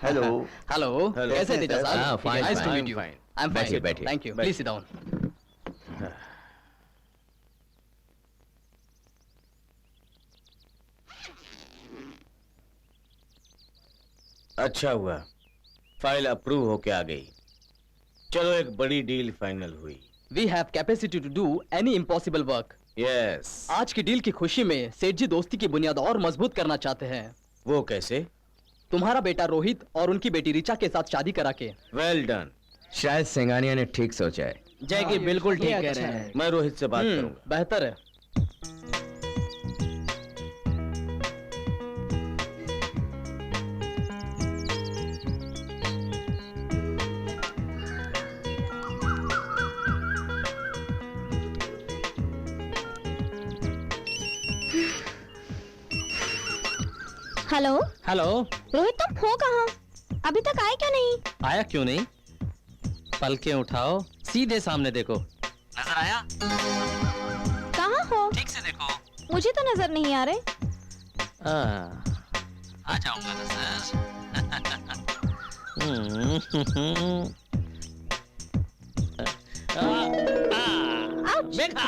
हेलो। हेलो, कैसे थे हाँ, साहब? fine, Nice to fine, meet you. fine. I'm बैठिए, fine. बैठिए। Thank you. Please sit down. अच्छा हुआ फाइल अप्रूव होके आ गई। चलो एक बड़ी डील फाइनल हुई। We have capacity to do any impossible work. Yes. आज की डील की खुशी में सेठ जी दोस्ती की बुनियाद और मजबूत करना चाहते हैं। वो कैसे? तुम्हारा बेटा रोहित और उनकी बेटी रिचा के साथ शादी करा के। Well done. शायद सिंगानिया ने ठीक सोचा है। जय की बिल्कुल ठीक कह रहे हैं। मैं रोहित से बात करूंगा। बेहतर है। Hello hello. रोहित, तुम हो कहाँ? अभी तक आए क्या नहीं? आया क्यों नहीं? पलकें उठाओ, सीधे सामने देखो। नजर आया? कहाँ हो? ठीक से देखो। मुझे तो नजर नहीं आ रहे। आ जाऊंगा ना सर।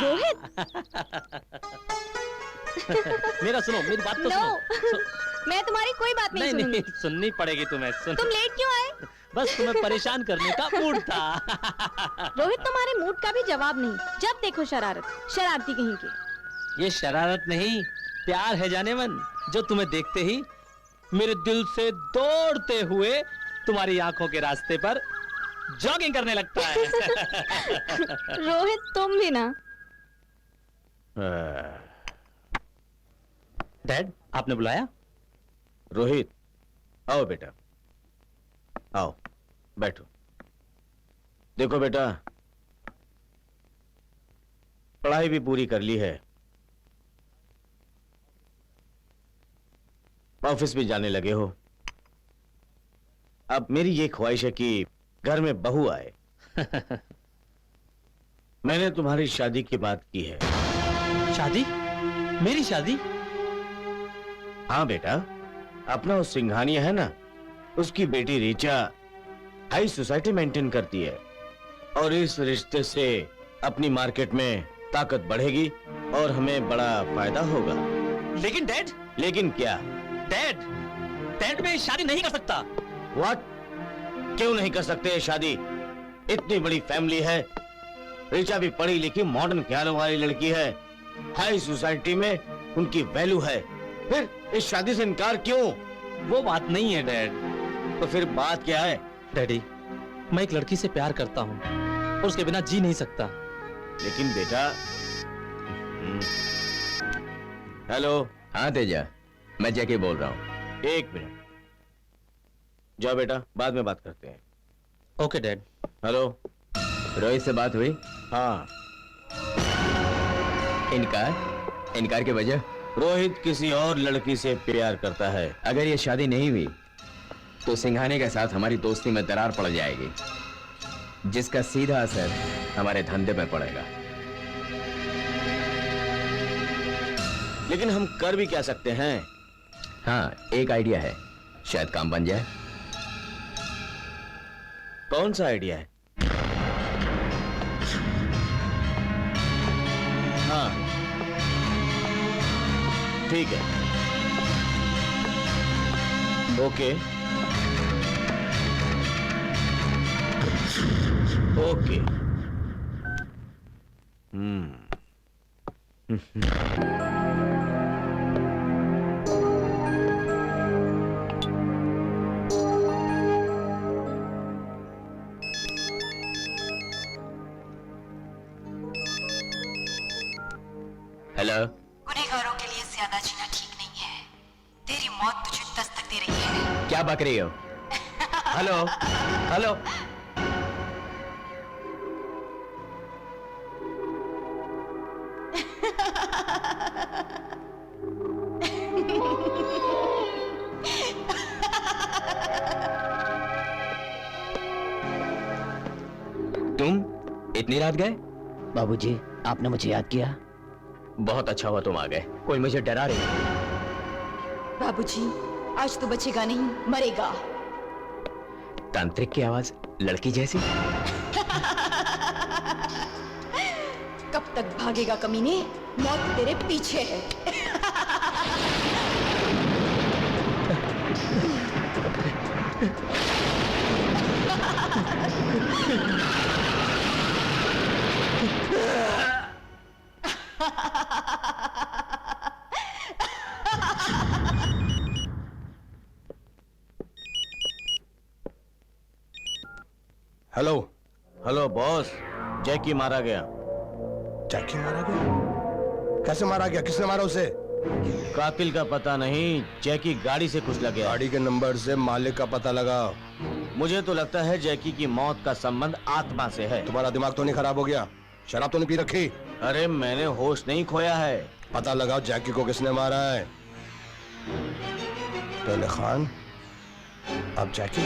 रोहित। मेरा सुनो, मेरी बात तो सुनो। मैं तुम्हारी कोई बात नहीं सुनूंगी। नहीं, सुननी पड़ेगी तुम्हें। सुन। तुम लेट क्यों आए? बस तुम्हें परेशान करने का मूड था। रोहित, तुम्हारे मूड का भी जवाब नहीं। जब देखो शरारत, शरारती कहीं की। ये शरारत नहीं, प्यार है जाने मन, जो तुम्हें देखते ही मेरे दिल से दौड़ते हुए तुम्हारी आंखों के रास्ते पर जॉगिंग करने लगता है। रोहित, तुम भी ना। डैड, आपने बुलाया? रोहित, आओ बेटा, आओ बैठो। देखो बेटा, पढ़ाई भी पूरी कर ली है, ऑफिस भी जाने लगे हो। अब मेरी ये ख्वाहिश है कि घर में बहू आए। मैंने तुम्हारी शादी की बात की है। शादी? मेरी शादी? हाँ बेटा, अपना उस सिंघानिया है ना, उसकी बेटी रीचा हाई सोसाइटी मेंटेन करती है, और इस रिश्ते से अपनी मार्केट में ताकत बढ़ेगी और हमें बड़ा फायदा होगा। लेकिन डैड। लेकिन क्या? डैड मैं शादी नहीं कर सकता। व्हाट? क्यों नहीं कर सकते शादी? इतनी बड़ी फैमिली है, रीचा भी पढ़ी लिखी मॉडर्न ख्यालों वाली लड़की है, हाई सोसाइटी में उनकी वैल्यू है, फिर इस शादी से इनकार क्यों? वो बात नहीं है डैड। तो फिर बात क्या है? डैडी, मैं एक लड़की से प्यार करता हूँ और उसके बिना जी नहीं सकता। लेकिन बेटा। हेलो। हाँ तेजा, मैं जैकी बोल रहा हूँ। एक मिनट, जाओ बेटा, बाद में बात करते हैं। Okay dad. हेलो। रोहित से बात हुई? हाँ। इनकार? इनकार की वजह? रोहित किसी और लड़की से प्यार करता है। अगर ये शादी नहीं हुई तो सिंघाने के साथ हमारी दोस्ती में दरार पड़ जाएगी, जिसका सीधा असर हमारे धंधे में पड़ेगा। लेकिन हम कर भी क्या सकते हैं? हाँ, एक आइडिया है, शायद काम बन जाए। कौन सा आइडिया है? हाँ ठीक है, ओके ओके। हेलो। गुनहगारों के लिए ज्यादा जीना ठीक नहीं है। तेरी मौत तुझे दस्तक दे रही है। क्या बक रही हो? Hello hello. तुम इतनी रात गए? बाबूजी, आपने मुझे याद किया। बहुत अच्छा हुआ तुम आ गए, कोई मुझे डरा रही है। बाबूजी, आज तो बचेगा नहीं, मरेगा। तांत्रिक की आवाज लड़की जैसी। कब तक भागेगा कमीने? मौत तेरे पीछे है। हेलो। हेलो बॉस, जैकी मारा गया। जैकी मारा गया? कैसे मारा गया? किसने मारा उसे? कातिल का पता नहीं, जैकी गाड़ी से कुचला गया। गाड़ी के नंबर से मालिक का पता लगाओ। मुझे तो लगता है जैकी की मौत का संबंध आत्मा से है। तुम्हारा दिमाग तो नहीं खराब हो गया? शराब तो नहीं पी रखी? अरे मैंने होश नहीं खोया है। पता लगाओ जैकी को किसने मारा है। पहले खान, अब जैकी।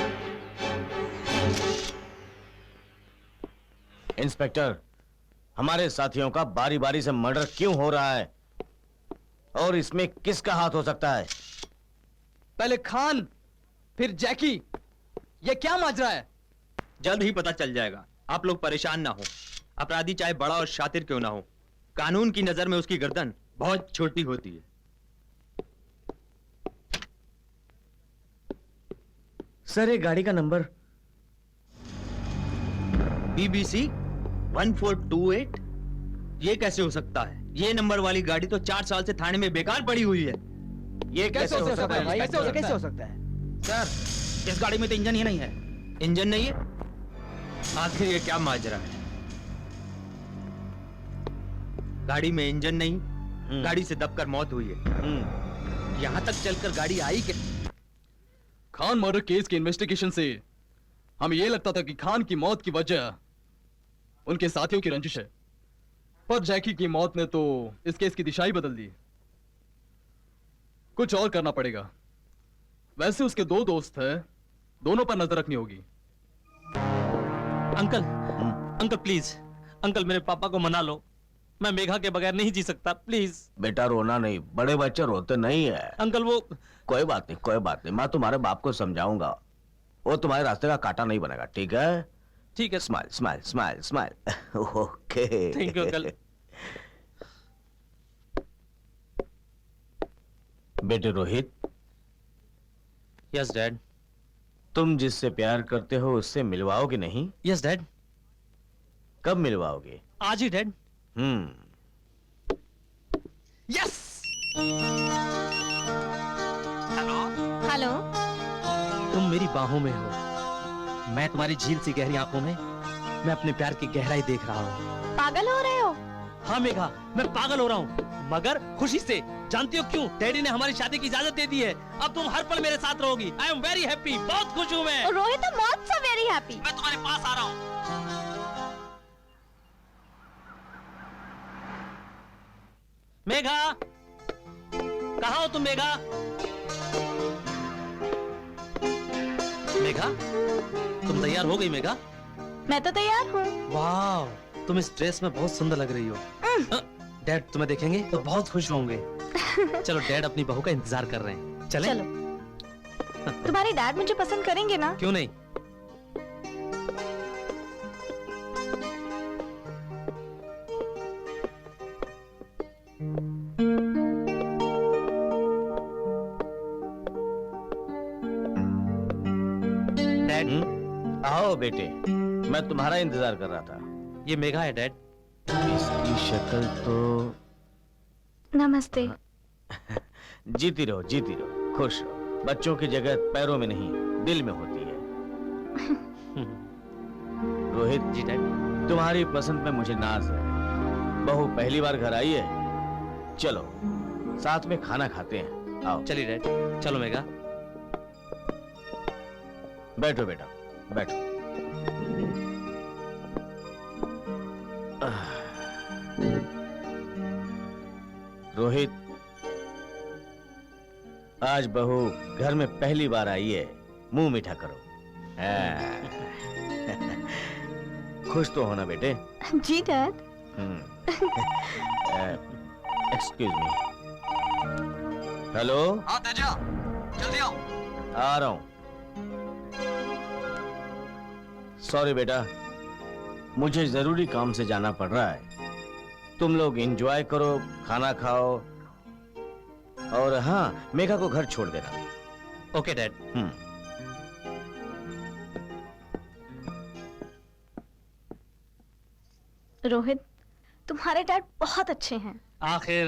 इंस्पेक्टर, हमारे साथियों का बारी बारी से मर्डर क्यों हो रहा है और इसमें किसका हाथ हो सकता है? पहले खान फिर जैकी, ये क्या माजरा है? जल्द ही पता चल जाएगा। आप लोग परेशान ना हो। अपराधी चाहे बड़ा और शातिर क्यों ना हो, कानून की नजर में उसकी गर्दन बहुत छोटी होती है। सर, ये गाड़ी का नंबर BBC 1428। ये कैसे हो सकता है? ये नंबर वाली गाड़ी तो 4 साल से थाने में बेकार पड़ी हुई है। ये कैसे हो सकता है? कैसे हो सकता है? सर, इस गाड़ी में तो इंजन ही नहीं है। इंजन नहीं है? आखिर ये क्या माजरा है? गाड़ी में इंजन नहीं, गाड़ी से दबकर मौत हुई है। यहां तक चलकर गाड़ी आई के खान मर्डर केस के इन्वेस्टिगेशन से हमें यह लगता था कि खान की मौत की वजह उनके साथियों की रंजिश है, पर जैकी की मौत ने तो इस केस की दिशा ही बदल दी। कुछ और करना पड़ेगा। वैसे उसके 2 दोस्त हैं, दोनों पर नजर रखनी होगी। अंकल, अंकल प्लीज, अंकल मेरे पापा को मना लो। मैं मेघा के बगैर नहीं जी सकता, प्लीज। बेटा, रोना नहीं, बड़े बच्चे रोते नहीं है। अंकल वो कोई बात नहीं, कोई बात नहीं, मैं तुम्हारे बाप को समझाऊंगा। वो तुम्हारे रास्ते का कांटा नहीं बनेगा, ठीक है? ठीक है। Smile smile smile smile. Okay, thank you uncle. बेटे रोहित। Yes dad. तुम जिससे प्यार करते हो उससे मिलवाओगे नहीं? Yes dad. कब मिलवाओगे? आज ही डैड। यस। Hello hello. तुम मेरी बाहों में हो, मैं तुम्हारी झील सी गहरी आंखों में, मैं अपने प्यार की गहराई देख रहा हूँ। पागल हो रहे हो? हाँ मेघा, मैं पागल हो रहा हूँ, मगर खुशी से। जानती हो क्यों? डैडी ने हमारी शादी की इजाजत दे दी है। अब तुम हर पल मेरे साथ रहोगी। आई एम वेरी हैप्पी, बहुत खुश हूँ मैं। Rohit, I'm not so very happy। मैं तुम्हारे पास आ रहा हूँ। मेघा, कहाँ हो तुम मेघा? मेघा, तुम तैयार हो गई मेघा? मैं तो तैयार हूँ। वाह, तुम इस ड्रेस में बहुत सुंदर लग रही हो। डैड तुम्हें देखेंगे तो बहुत खुश होंगे। चलो, डैड अपनी बहू का इंतजार कर रहे हैं, चलें? चलो। तुम्हारे डैड मुझे पसंद करेंगे ना? क्यों नहीं? डैड, आओ बेटे, मैं तुम्हारा इंतजार कर रहा था। ये मेघा है डैड। इसकी शक्ल तो। नमस्ते। जीती रहो, जीती रहो, खुश रहो। बच्चों की जगह पैरों में नहीं, दिल में होती है। रोहित जी डैड। तुम्हारी पसंद पे मुझे नाज है। बहू पहली बार घर आई है, चलो साथ में खाना खाते हैं। आओ। चलिए डैड, चलो मेघा। बैठो बेटा, बैठो। रोहित, आज बहू घर में पहली बार आई है, मुंह मीठा करो। खुश तो होना बेटे। जी डैड। Excuse me. हेलो। हाँ तेजा, जल्दी आओ। आ रहा हूं। सॉरी बेटा, मुझे जरूरी काम से जाना पड़ रहा है। तुम लोग एंजॉय करो, खाना खाओ, और हाँ, मेघा को घर छोड़ देना। Okay dad. रोहित, तुम्हारे डैड बहुत अच्छे हैं। आखिर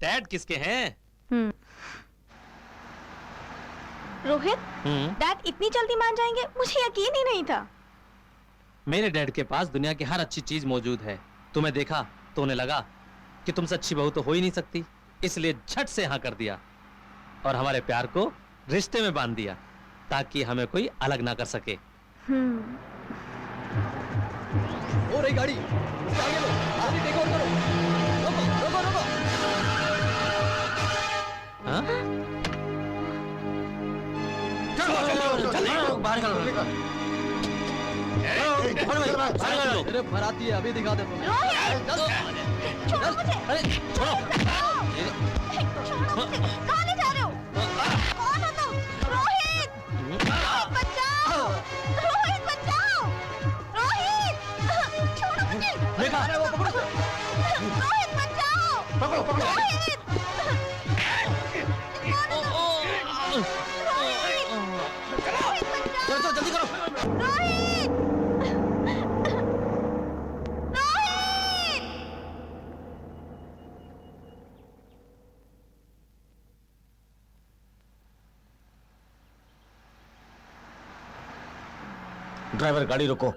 डैड किसके हैं? रोहित, डैड इतनी जल्दी मान जाएंगे, मुझे यकीन ही नहीं था। मेरे डैड के पास दुनिया की हर अच्छी चीज मौजूद है। तुम्हें देखा तो उन्हें लगा कि तुमसे अच्छी बहू तो हो ही नहीं सकती, इसलिए झट से हाँ कर दिया और हमारे प्यार को रिश्ते में बांध दिया, ताकि हमें कोई अलग ना कर सके। हो रही गाड़ी, उससे आगे लो, जल्दी टेक ओवर करो। रोको, रोको, रोको। हाँ? बाहर निकालो। अरे बराती है, अभी दिखा दे। अरे छोड़ो। कहाँ ले जा रहे हो? कौन हो तुम? रोहित! रोहित बचाओ! रोहित बचाओ! रोहित! छोड़ो मुझे! देखा? रोहित बचाओ! पकड़ो, पकड़ो। रोहित! चलो जल्दी करो। रोहित! रोहित! ड्राइवर गाड़ी रोको।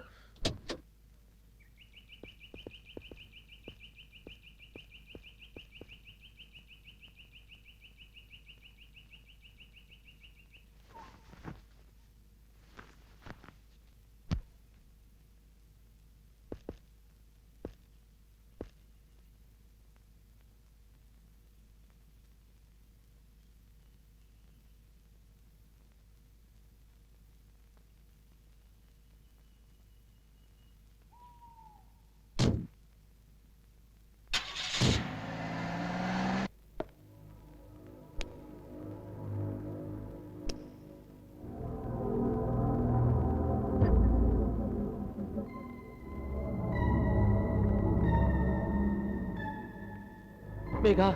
मेघा,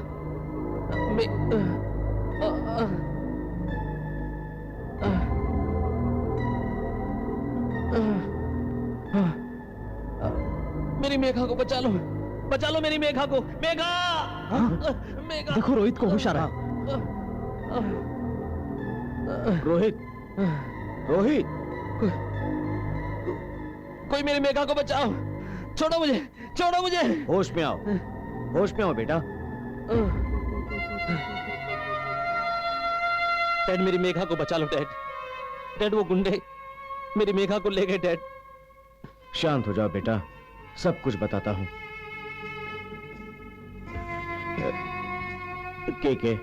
मेरी मेघा को बचा लो मेरी मेघा को। मेघा, मेघा। देखो रोहित को होश आ रहा है। रोहित, रोहित, कोई मेरी मेघा को बचाओ। छोड़ो मुझे, छोड़ो मुझे। होश में आओ, होश में आओ बेटा। डैड मेरी मेघा को बचा लो डैड। डैड वो गुंडे मेरी मेघा को ले गए डैड। शांत हो जाओ बेटा, सब कुछ बताता हूं। के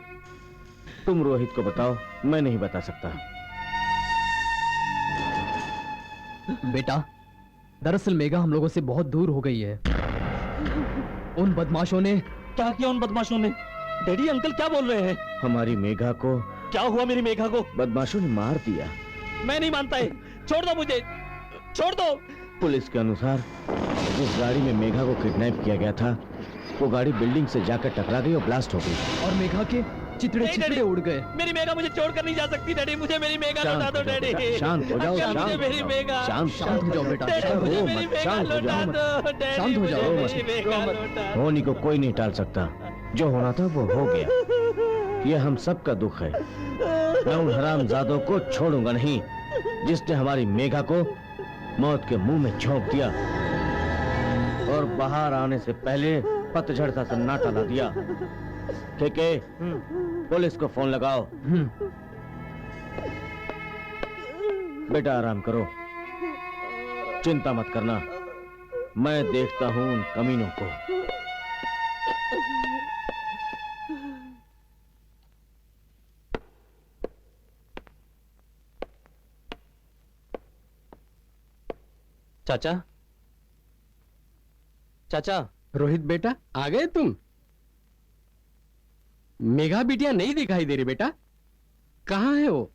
तुम रोहित को बताओ, मैं नहीं बता सकता। बेटा, दरअसल मेघा हम लोगों से बहुत दूर हो गई है। उन बदमाशों ने क्या किया? उन बदमाशों ने? डैडी अंकल क्या बोल रहे हैं? हमारी मेघा को। क्या हुआ मेरी मेघा को? बदमाशों ने मार दिया। मैं नहीं मानता है, छोड़ दो मुझे, छोड़ दो। पुलिस के अनुसार जिस गाड़ी में मेघा को किडनैप किया गया था, वो गाड़ी बिल्डिंग से जाकर टकरा गई और ब्लास्ट हो गई। और मेघा के चितड़े चितड़े उड़ गए। मेरी मेघा मुझे छोड़कर नहीं जा सकती डैडी। मुझे मेरी मेघा लौटा दो डैडी। शांत हो जाओ, शांत मुझे मेरी मेघा। शांत हो जाओ बेटा, शांत हो जाओ, शांत हो जाओ, शांत हो जाओ। होनी को कोई नहीं टाल सकता। जो होना था वो हो गया। ये हम सबका दुख है। मैं उन हरामजादों को छोड़ूंगा नहीं जिसने हमारी मेघा को मौत के मुंह में झोंक दिया और बाहर आने से पहले पतझड़ सा सन्नाटा ला दिया। ठीक है, पुलिस को फोन लगाओ। बेटा आराम करो, चिंता मत करना, मैं देखता हूं उन कमीनों को। चाचा, चाचा। रोहित बेटा, आ गए तुम? मेघा बिटिया नहीं दिखाई दे रही बेटा। कहाँ है वो?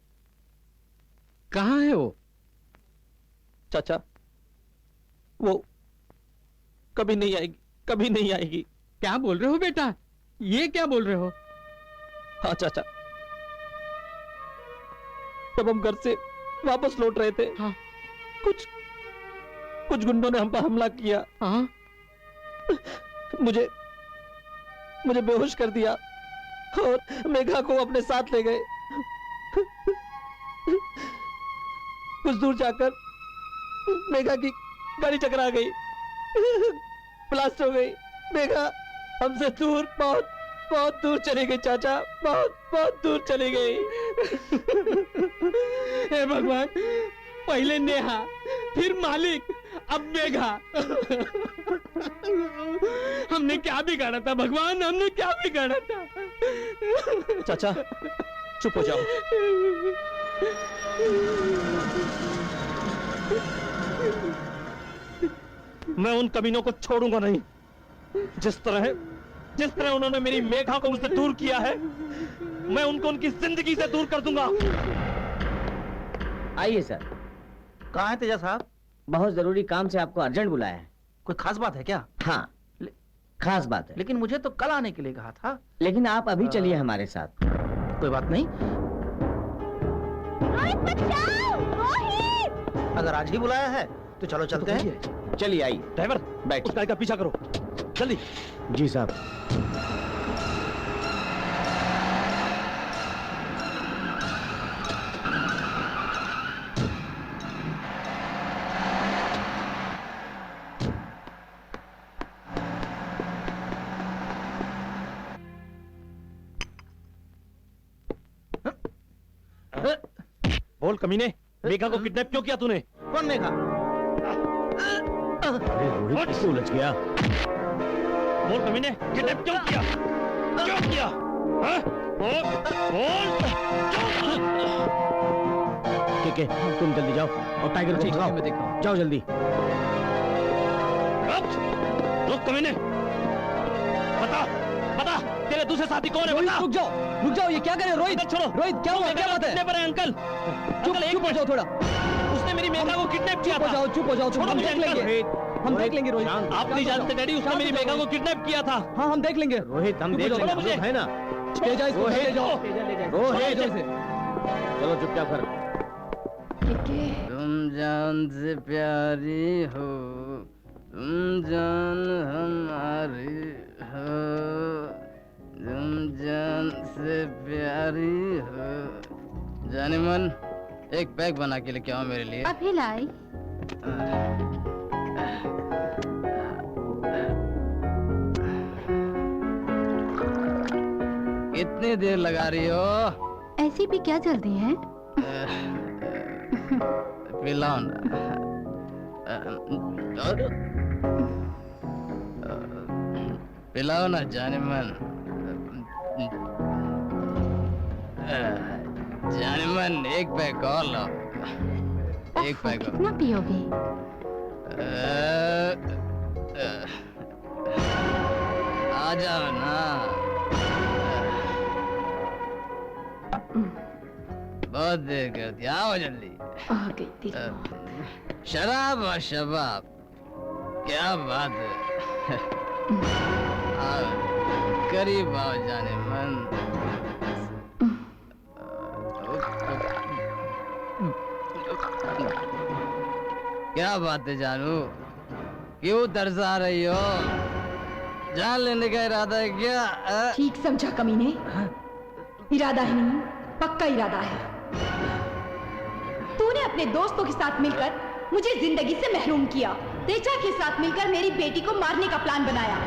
कहाँ है वो? चाचा, वो कभी नहीं आएगी, कभी नहीं आएगी। क्या बोल रहे हो बेटा? ये क्या बोल रहे हो? हाँ चाचा, जब हम घर से वापस लौट रहे थे, हाँ। कुछ गुंडों ने हम पर हमला किया। हाँ। मुझे बेहोश कर दिया और मेघा को अपने साथ ले गए। कुछ दूर जाकर मेघा की गाड़ी टकरा गई, ब्लास्ट हो गई। मेघा हमसे दूर, बहुत बहुत दूर चली गई चाचा, बहुत बहुत दूर चली गई। हे भगवान, पहले नेहा, फिर मालिक, अब मेघा। हमने क्या बिगाड़ा था भगवान, हमने क्या बिगाड़ा था? चाचा चुप हो जाओ। मैं उन कमीनों को छोड़ूंगा नहीं। जिस तरह उन्होंने मेरी मेघा को मुझसे दूर किया है, मैं उनको उनकी जिंदगी से दूर कर दूंगा। आइए सर। कहाँ है तेजा साहब? बहुत जरूरी काम से आपको अर्जेंट बुलाया है। कोई खास बात है क्या? हाँ, खास बात है। लेकिन मुझे तो कल आने के लिए कहा था। लेकिन आप अभी चलिए हमारे साथ। कोई बात नहीं। रोहित बचाओ! रोहित! अगर आज ही बुलाया है तो चलो चलते हैं। चलिए आइए। ड्राइवर बैठ। उस गाड़ी का पीछा करो जल्दी। जी साहब। बोल कमीने, मेघा को किडनैप क्यों किया तूने? कौन मेघा? अरे रोहित किससे उलझ गया? बोल कमीने, किडनैप क्यों किया? क्यों किया? हाँ? बोल, ठीक है, तुम जल्दी जाओ और टाइगर को उठाओ। मैं देखा। जाओ जल्दी। रुक कमीने, बता तेरे दूसरे साथी कौन है? बता। रुक जाओ, ये क्या करे रोहित? छोड़ो रोहित, क्या हुआ? क्या बात है? कितने पर है अंकल? चुप हो जाओ थोड़ा। उसने मेरी मेघा को किडनैप किया था। चुप हो जाओ, छोड़ो हम मुझे देख अंकल। लेंगे। हम देख लेंगे रोहित। आप नहीं जानते डैडी, उसने मेरी मेघा को किडनैप किया था। हाँ, हम देख लेंगे। रोहित, हम देख लेंगे, मुझे है ना। ले जाओ इसको, ले जाओ। रोहित, चलो चुपचाप कर। तुम जान से प्यारी हो, तुम जान हमारी हो, तुम जान से प्यारी हो। जाने मन, एक पैक बना के लेके आओ मेरे लिए। अभी लाई। कितनी देर लगा रही हो? ऐसी भी क्या जल्दी है? पिलाओ ना। पिलाओ ना जाने मन। जाने मन, एक पैक और लाओ। एक पैक और। कितना पियोगे? आ जाओ ना। बहुत देर कर दी, आओ जल्दी। शराब और शबाब, क्या बात है। आओ, करीब आओ जाने मन। क्या बात है जानू, क्यों तरसा रही हो? जान लेने का इरादा है क्या? ठीक समझा कमीने, इरादा ही नहीं, पक्का इरादा है। तूने अपने दोस्तों के साथ मिलकर मुझे जिंदगी से महरूम किया। तेजा के साथ मिलकर मेरी बेटी को मारने का प्लान बनाया।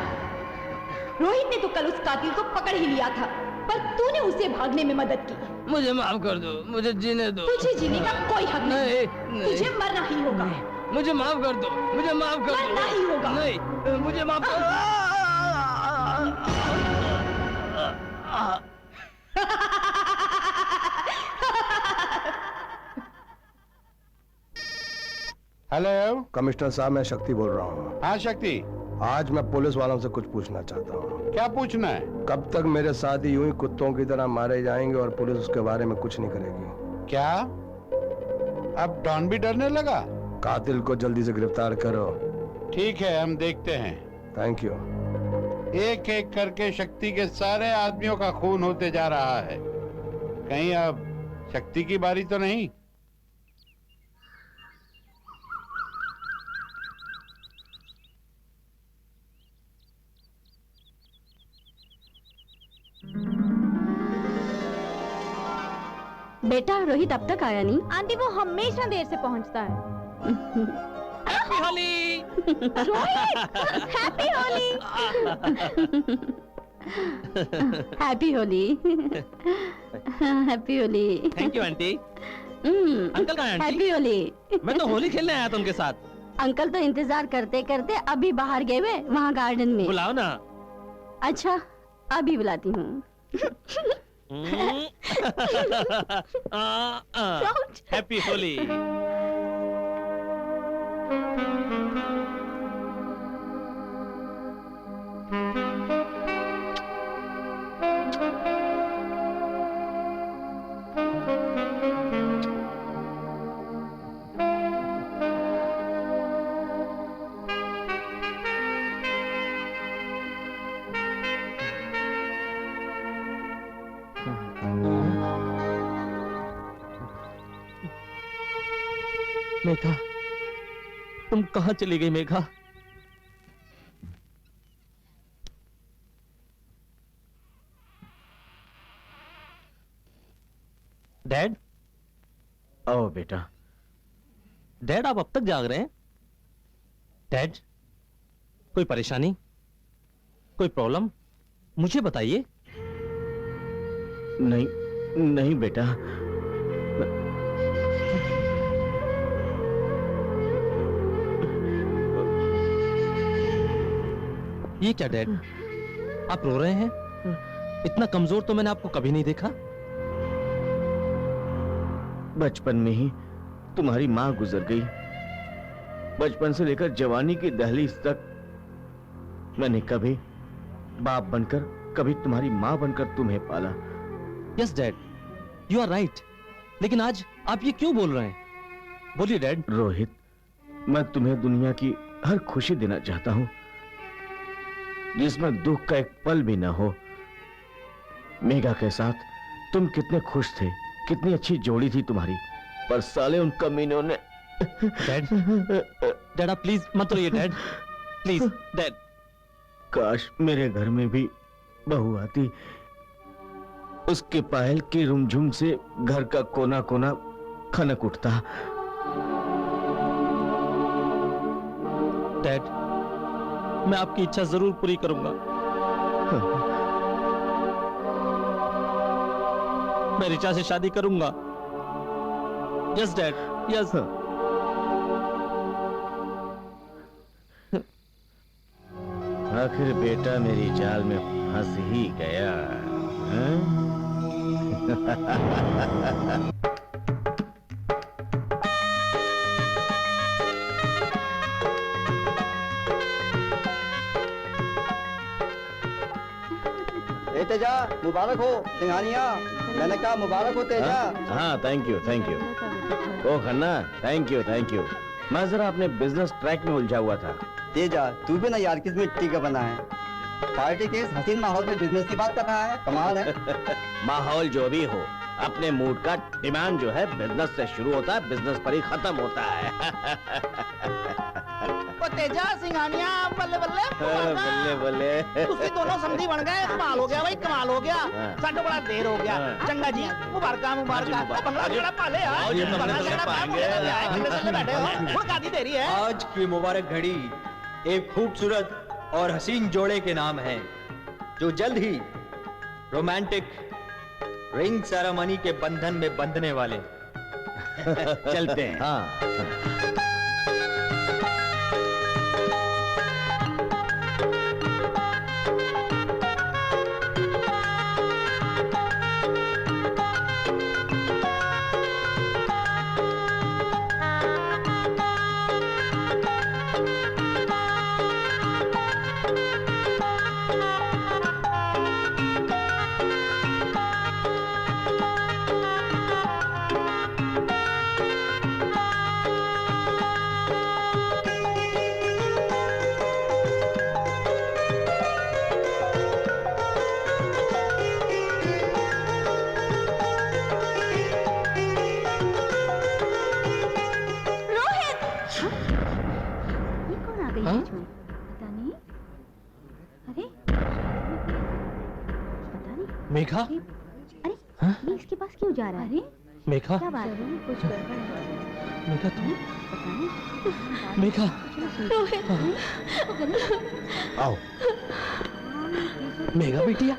रोहित ने तो कल उस कातिल को पकड़ ही लिया था, पर तूने उसे भागने में मदद की। मुझे माफ कर दो, मुझे जीने दो। तुझे जीने का कोई हक नहीं। तुझे मरना ही होगा। मुझे माफ कर दो, मुझे माफ कर दो। मरना ही होगा। नहीं, मुझे माफ कर दो। हेलो कमिश्नर साहब, मैं शक्ति बोल रहा हूँ। हाँ शक्ति। आज मैं पुलिस वालों से कुछ पूछना चाहता हूँ। क्या पूछना है? कब तक मेरे साथी यूं ही कुत्तों की तरह मारे जाएंगे और पुलिस उसके बारे में कुछ नहीं करेगी? क्या अब डॉन भी डरने लगा? कातिल को जल्दी से गिरफ्तार करो। ठीक है, हम देखते हैं। Thank you. एक एक करके शक्ति के सारे आदमियों का खून होते जा रहा है। कहीं अब शक्ति की बारी तो नहीं? बेटा रोहित अब तक आया नहीं? आंटी वो हमेशा देर से पहुंचता है। Happy Holi. Rohit, happy Holi. Happy Holi. Happy Holi. Thank you aunty. Uncle कहाँ हैं आंटी? हैप्पी होली। मैं तो होली खेलने आया था उनके साथ। अंकल तो इंतजार करते करते अभी बाहर गए हुए वहाँ गार्डन में। बुलाओ ना। अच्छा, अभी बुलाती हूँ। हैप्पी होली। मेघा, तुम कहां चली गई मेघा? डैड? आओ बेटा। डैड, आप अब तक जाग रहे हैं? डैड, कोई परेशानी, कोई प्रॉब्लम? मुझे बताइए। नहीं नहीं बेटा, ये क्या डैड, आप रो रहे हैं? इतना कमजोर तो मैंने आपको कभी नहीं देखा। बचपन में ही तुम्हारी माँ गुजर गई। बचपन से लेकर जवानी की दहलीज तक मैंने कभी बाप बनकर, कभी तुम्हारी माँ बनकर तुम्हें पाला। Yes dad, you are right. लेकिन आज आप ये क्यों बोल रहे हैं? बोलिए डैड। रोहित, मैं तुम्हें दुनिया की हर खुशी देना चाहता हूँ जिसमें दुख का एक पल भी ना हो। मेघा के साथ तुम कितने खुश थे, कितनी अच्छी जोड़ी थी तुम्हारी, पर साले उन कमीनों ने। डैड आप प्लीज मत रोइए डैड, प्लीज डैड। काश मेरे घर में भी बहू आती, उसके पायल की रुमझुम से घर का कोना कोना खनक उठता। डैड, मैं आपकी इच्छा जरूर पूरी करूंगा। मैं ऋचा से शादी करूंगा। Yes dad, yes. आखिर बेटा मेरी जाल में फंस ही गया। तेजा, मुबारक हो। सिंघानिया, मैंने कहा मुबारक हो तेजा। हाँ thank you thank you. Oh Khanna, thank you thank you. मैं जरा अपने बिजनेस ट्रैक में उलझा हुआ था। तेजा, तू भी ना यार किस मिट्टी का बना है। पार्टी के इस हसीन माहौल में बिजनेस की बात कर रहा है, कमाल है। माहौल जो भी हो, अपने मूड का डिमांड जो है बिजनेस से शुरू होता है, बिजनेस पर ही खत्म होता है। ओ तेजा, सिंघानिया, बल्ले बल्ले बल्ले बल्ले। ਤੁਸੀਂ दोनों समझी बन गए। कमाल हो गया भाई, कमाल हो गया। साडो बड़ा देर हो गया। चंगा जी, मुबारका मुबारका। बंगला बड़ा पाले यार। बैठे हो, हुण कादी देरी है। आज की मुबारक घड़ी एक खूबसूरत और हसीन जोड़े के नाम है, जो जल्द ही रोमांटिक रिंग सेरेमनी के बंधन में बंधने वाले। चलते हैं। हाँ। मेघा, अरे ये इसके पास क्यों जा रहा है? मेघा, क्या बात है? कुछ गड़बड़ है। मेघा तुम? पता नहीं। मेघा, आओ। मेघा बिटिया,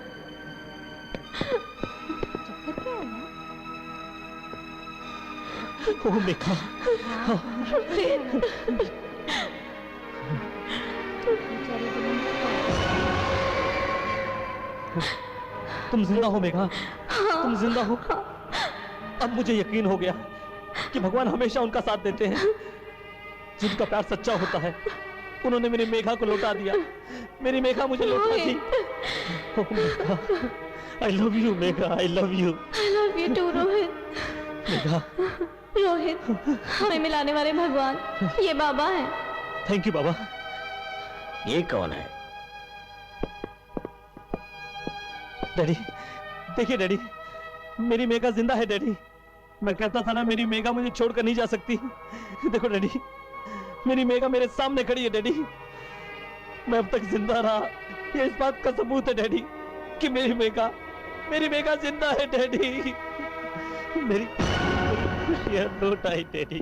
ओ मेघा, तुम जिंदा हो मेघा? तुम जिंदा हो। अब मुझे यकीन हो गया कि भगवान हमेशा उनका साथ देते हैं जिनका प्यार सच्चा होता है। उन्होंने मेरी मेघा को लौटा दिया। मेरी मेघा मुझे लौटा दी। ओह Megha, I love you Megha, I love you। I love you too, Rohit. Megha. Rohit, हमें मिलाने वाले भगवान ये बाबा हैं। थैंक यू बाबा। ये कौन है? डैडी, देखिए डैडी, मेरी मेघा जिंदा है डैडी। मैं कहता था ना मेरी मेघा मुझे छोड़कर नहीं जा सकती। देखो डैडी, मेरी मेघा मेरे सामने खड़ी है डैडी। मैं अब तक जिंदा रहा, ये इस बात का सबूत है डैडी कि मेरी मेघा जिंदा है डैडी। मेरी खुशियाँ लौट आई डैडी,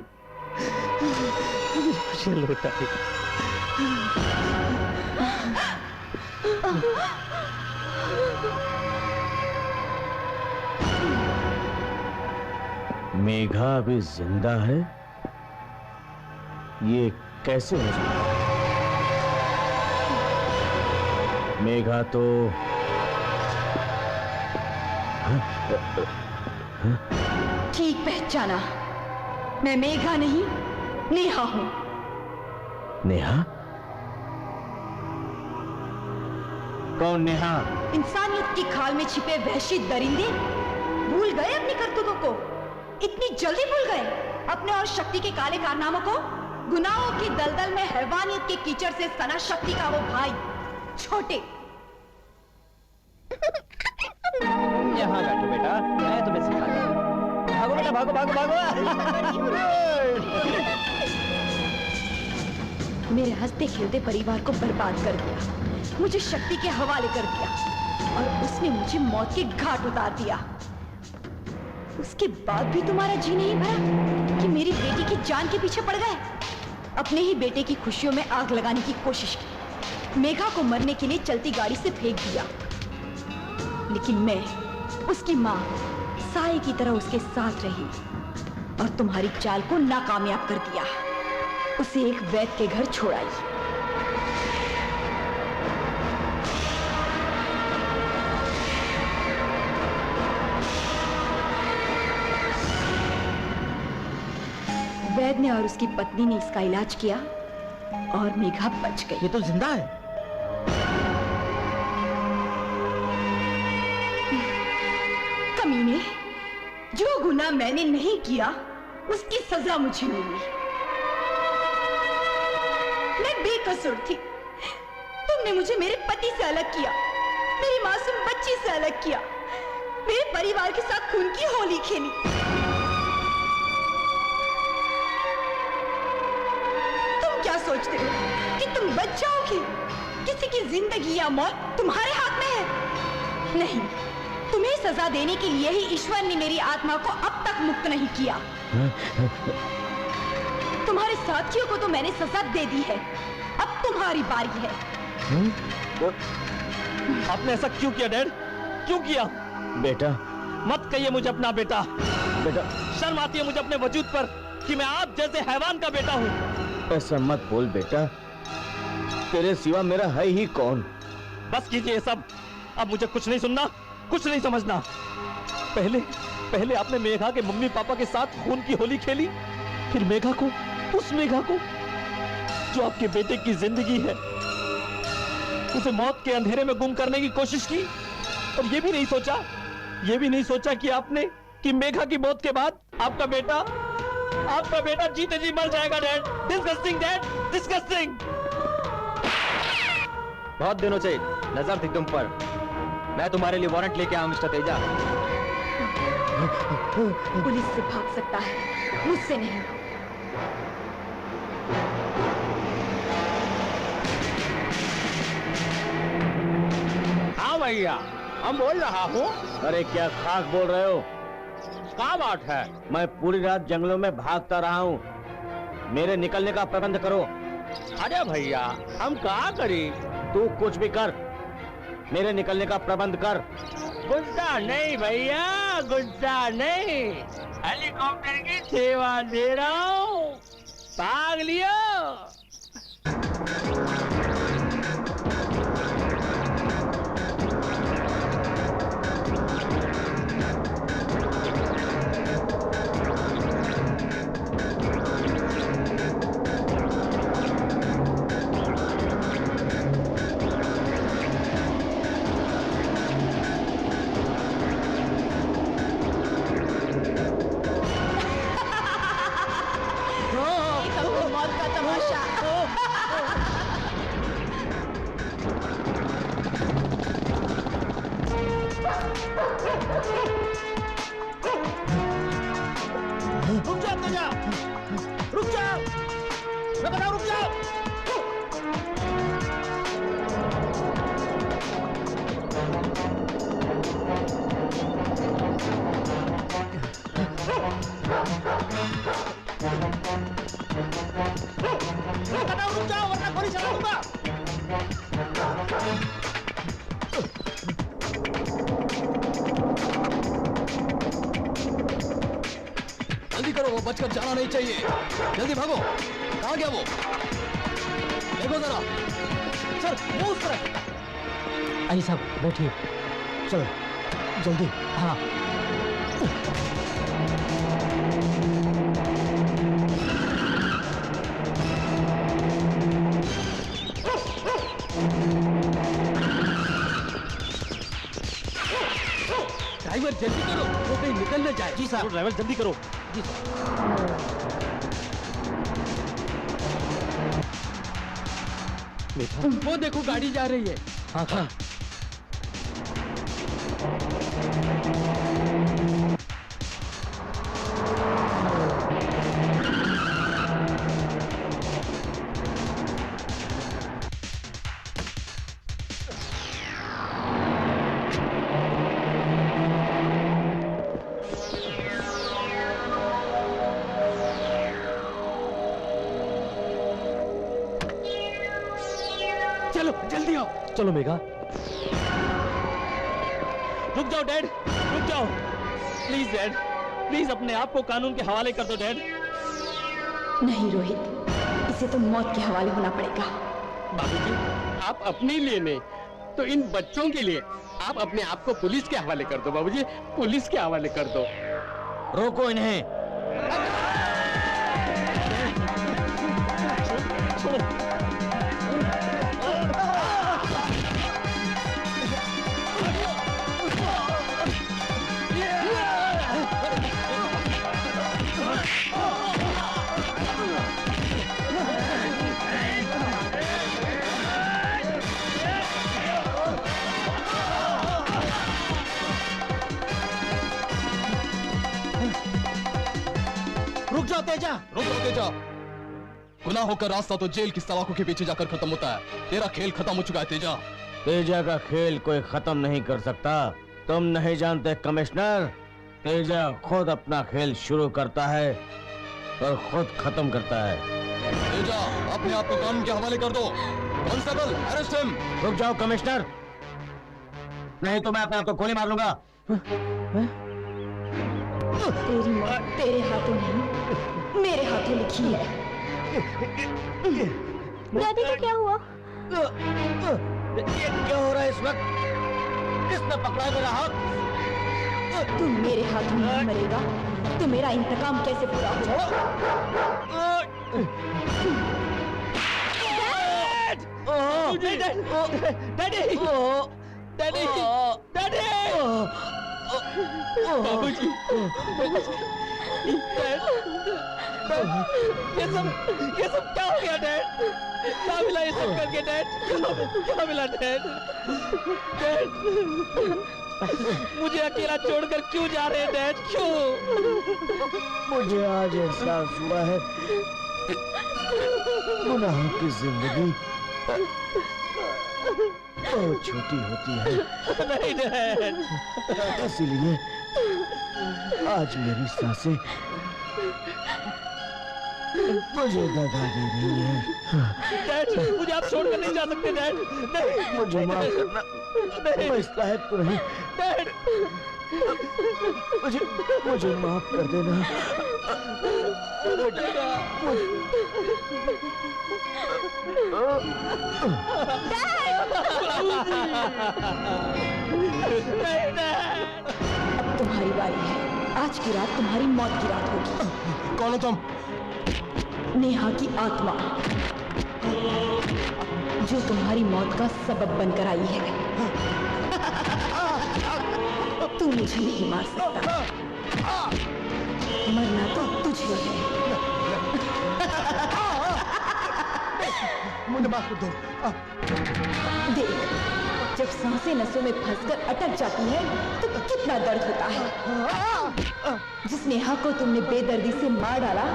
मेरी खुशियाँ लौट आई। मेघा अभी जिंदा है? ये कैसे हो सकता है? मेघा तो ठीक पहचाना, मैं मेघा नहीं नेहा हूं। नेहा? कौन नेहा? इंसानियत की खाल में छिपे वहशी दरिंदे भूल गए अपनी करतूतों को? इतनी जल्दी भूल गए अपने और शक्ति के काले कारनामों को? गुनाहों की दलदल में हैवानियत के कीचड़ से सना शक्ति का वो भाई छोटे। यहाँ बैठो बेटा, मैं तुम्हें सिखाता हूँ। भागो बेटा, भागो भागो भागो। मेरे हंसते खेलते परिवार को बर्बाद कर दिया, मुझे शक्ति के हवाले कर दिया और उसने मुझे मौत के घाट उतार दिया। उसके बाद भी तुम्हारा जी नहीं भरा कि मेरी बेटी की जान के पीछे पड़ गए? अपने ही बेटे की खुशियों में आग लगाने की कोशिश की, मेघा को मरने के लिए चलती गाड़ी से फेंक दिया, लेकिन मैं उसकी माँ साए की तरह उसके साथ रही और तुम्हारी चाल को नाकामयाब कर दिया। उसे एक वैद्य के घर छोड़ आई। वैद्य ने और उसकी पत्नी ने इसका इलाज किया और मेघा बच गई। ये तो जिंदा है। कमीने, जो गुनाह मैंने नहीं किया उसकी सजा मुझे मिली। मैं बेकसूर थी। तुमने मुझे मेरे पति से अलग किया, मेरी मासूम बच्ची से अलग किया, मेरे परिवार के साथ खून की होली खेली। क्या सोचते हो कि तुम बच जाओगे? किसी की जिंदगी या मौत तुम्हारे हाथ में है। नहीं, तुम्हें सजा देने के लिए ही ईश्वर ने मेरी आत्मा को अब तक मुक्त नहीं किया। तुम्हारे साथियों को तो मैंने सजा दे दी है, अब तुम्हारी बारी है। आपने ऐसा क्यों किया डैड? क्यों किया? बेटा मत कहिए मुझे अपना बेटा। बेटा शर्म आती है मुझे अपने वजूद पर कि मैं आप जैसे हैवान का बेटा हूँ। ऐसा मत बोल बेटा, तेरे सिवा मेरा है ही कौन? बस कीजिए सब, अब मुझे कुछ नहीं सुनना, कुछ नहीं समझना। पहले आपने मेघा के मम्मी पापा के साथ खून की होली खेली, फिर मेघा को, उस मेघा को जो आपके बेटे की जिंदगी है, उसे मौत के अंधेरे में गुम करने की कोशिश की। और ये भी नहीं सोचा कि मेघा की मौत के बाद आपका बेटा जीते जी मर जाएगा डैड। Disgusting dad, disgusting. बहुत दिनों से नजर थी तुम पर। मैं तुम्हारे लिए वारंट लेके आऊं मिस्टर तेजा। पुलिस से भाग सकता है, मुझसे नहीं। हाँ भैया, हम बोल रहा हूँ। अरे क्या खाक बोल रहे हो? क्या बात है? मैं पूरी रात जंगलों में भागता रहा हूँ, मेरे निकलने का प्रबंध करो। अरे भैया, हम क्या करें? तू कुछ भी कर, मेरे निकलने का प्रबंध कर। गुस्सा नहीं भैया, गुस्सा नहीं। हेलीकॉप्टर की सेवा दे रहा हूँ, भाग लियो। जाओ वरना गोली चला दूंगा। जल्दी करो, वो बचकर जाना नहीं चाहिए। जल्दी भागो। कहाँ गया वो? देखो जरा। सर वो उस तरफ। अली साहब बैठिए, चलो जल्दी। हाँ ड्राइवर जल्दी करो, वो कहीं निकल न जाए। जी सर। ड्राइवर जल्दी करो। जी सर। वो देखो गाड़ी जा रही है। हाँ हाँ। चलो जल्दी आओ। चलो मेघा। रुक जाओ डैड, रुक जाओ प्लीज डैड, प्लीज अपने आप को कानून के हवाले कर दो डैड। नहीं रोहित, इसे तो मौत के हवाले होना पड़ेगा। बाबूजी, आप अपने लिए नहीं तो इन बच्चों के लिए आप अपने आप को पुलिस के हवाले कर दो। बाबूजी, पुलिस के हवाले कर दो। रोको इन्हें। रुक जाओ तेजा। रुक जाओ तेजा। गुनाहों का रास्ता तो जेल की सलाखों के पीछे जाकर खत्म होता है। तेरा खेल खत्म हो चुका है तेजा। तेजा का खेल कोई खत्म नहीं कर सकता। तुम नहीं जानते कमिश्नर, तेजा खुद अपना खेल शुरू करता है और खुद खत्म करता है। तेजा, अपने आप को कानून के हवाले कर दो। Constable, arrest him. रुक जाओ कमिश्नर, नहीं तो मैं अपने आप को गोली मार लूंगा। तेरी मौत तेरे हाथों नहीं, मेरे हाथों लिखी है। दादी को क्या हुआ? ये क्या हो रहा है इस वक्त? किसने पकड़ा मेरा हाथ? तू मेरे हाथों नहीं मरेगा तो मेरा इंतकाम कैसे पूरा होगा? Daddy, daddy, daddy. बाबूजी, ये सब क्या हो गया डैड? क्या मिला ये सब करके डैड? क्या मिला डैड? डैड, मुझे अकेला छोड़कर क्यों जा रहे हैं डैड? क्यों? मुझे आज एहसास हुआ है गुनाहों की जिंदगी बहुत छोटी होती है। नहीं डैड, इसीलिए आज मेरी सांसें मुझे दगा दे रही है। डैड, मुझे आप छोड़कर नहीं जा सकते डैड। नहीं, मुझे माफ करना, नहीं, मैं इस लायक तो नहीं। डैड, मुझे माफ कर देना। अब तुम्हारी बारी है। आज की रात तुम्हारी मौत की रात होगी। कौन हो तुम? नेहा की आत्मा जो तुम्हारी मौत का सबब बनकर आई है। तू मुझे नहीं मार सकता, मरना तो तुझे है। मुझे माफ कर दो। देख, जब सांसें नसों में फंसकर अटक जाती है तो कितना दर्द होता है। जिस नेहा को तुमने बेदर्दी से मार डाला,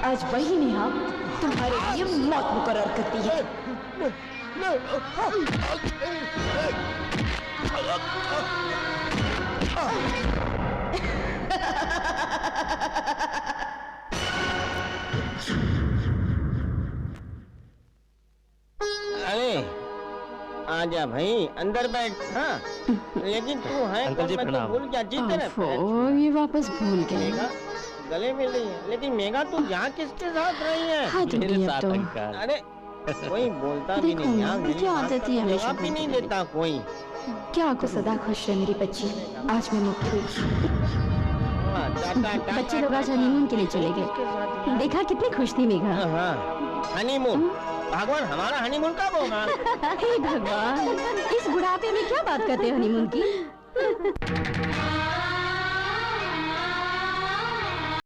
आज वही नेहा तुम्हारे लिए मौत मुकर्रर करती है। आजा भाई अंदर बैठ। हाँ लेकिन तू है अंकल जी, कौन? मैं तो प्रणाम। भूल गया। जीते रहते हैं। ओह, ये वापस भूल गए। मेघा गले मिल रही है, लेकिन मेघा तू यहाँ किसके साथ रही है? हाँ, तो मेरे ये साथ तो। अंकल। अरे कोई बोलता भी देखो, नहीं यार, ये मेरी क्या बात आदत का है तो हमेशा जवाब भी नहीं बोलते देता कोई। क्या आपको सदा खुश रहे मेरी बच्ची। आज मैं मुक्त हुई। बच्चे लोग आज हनीमून के लिए चले गए। देखा कितनी खुश थी मेघा। हनीमून? भगवान हमारा हनीमून कब होगा? हे भगवान, इस बुढ़ापे में क्या बात करते हो हनीमून की?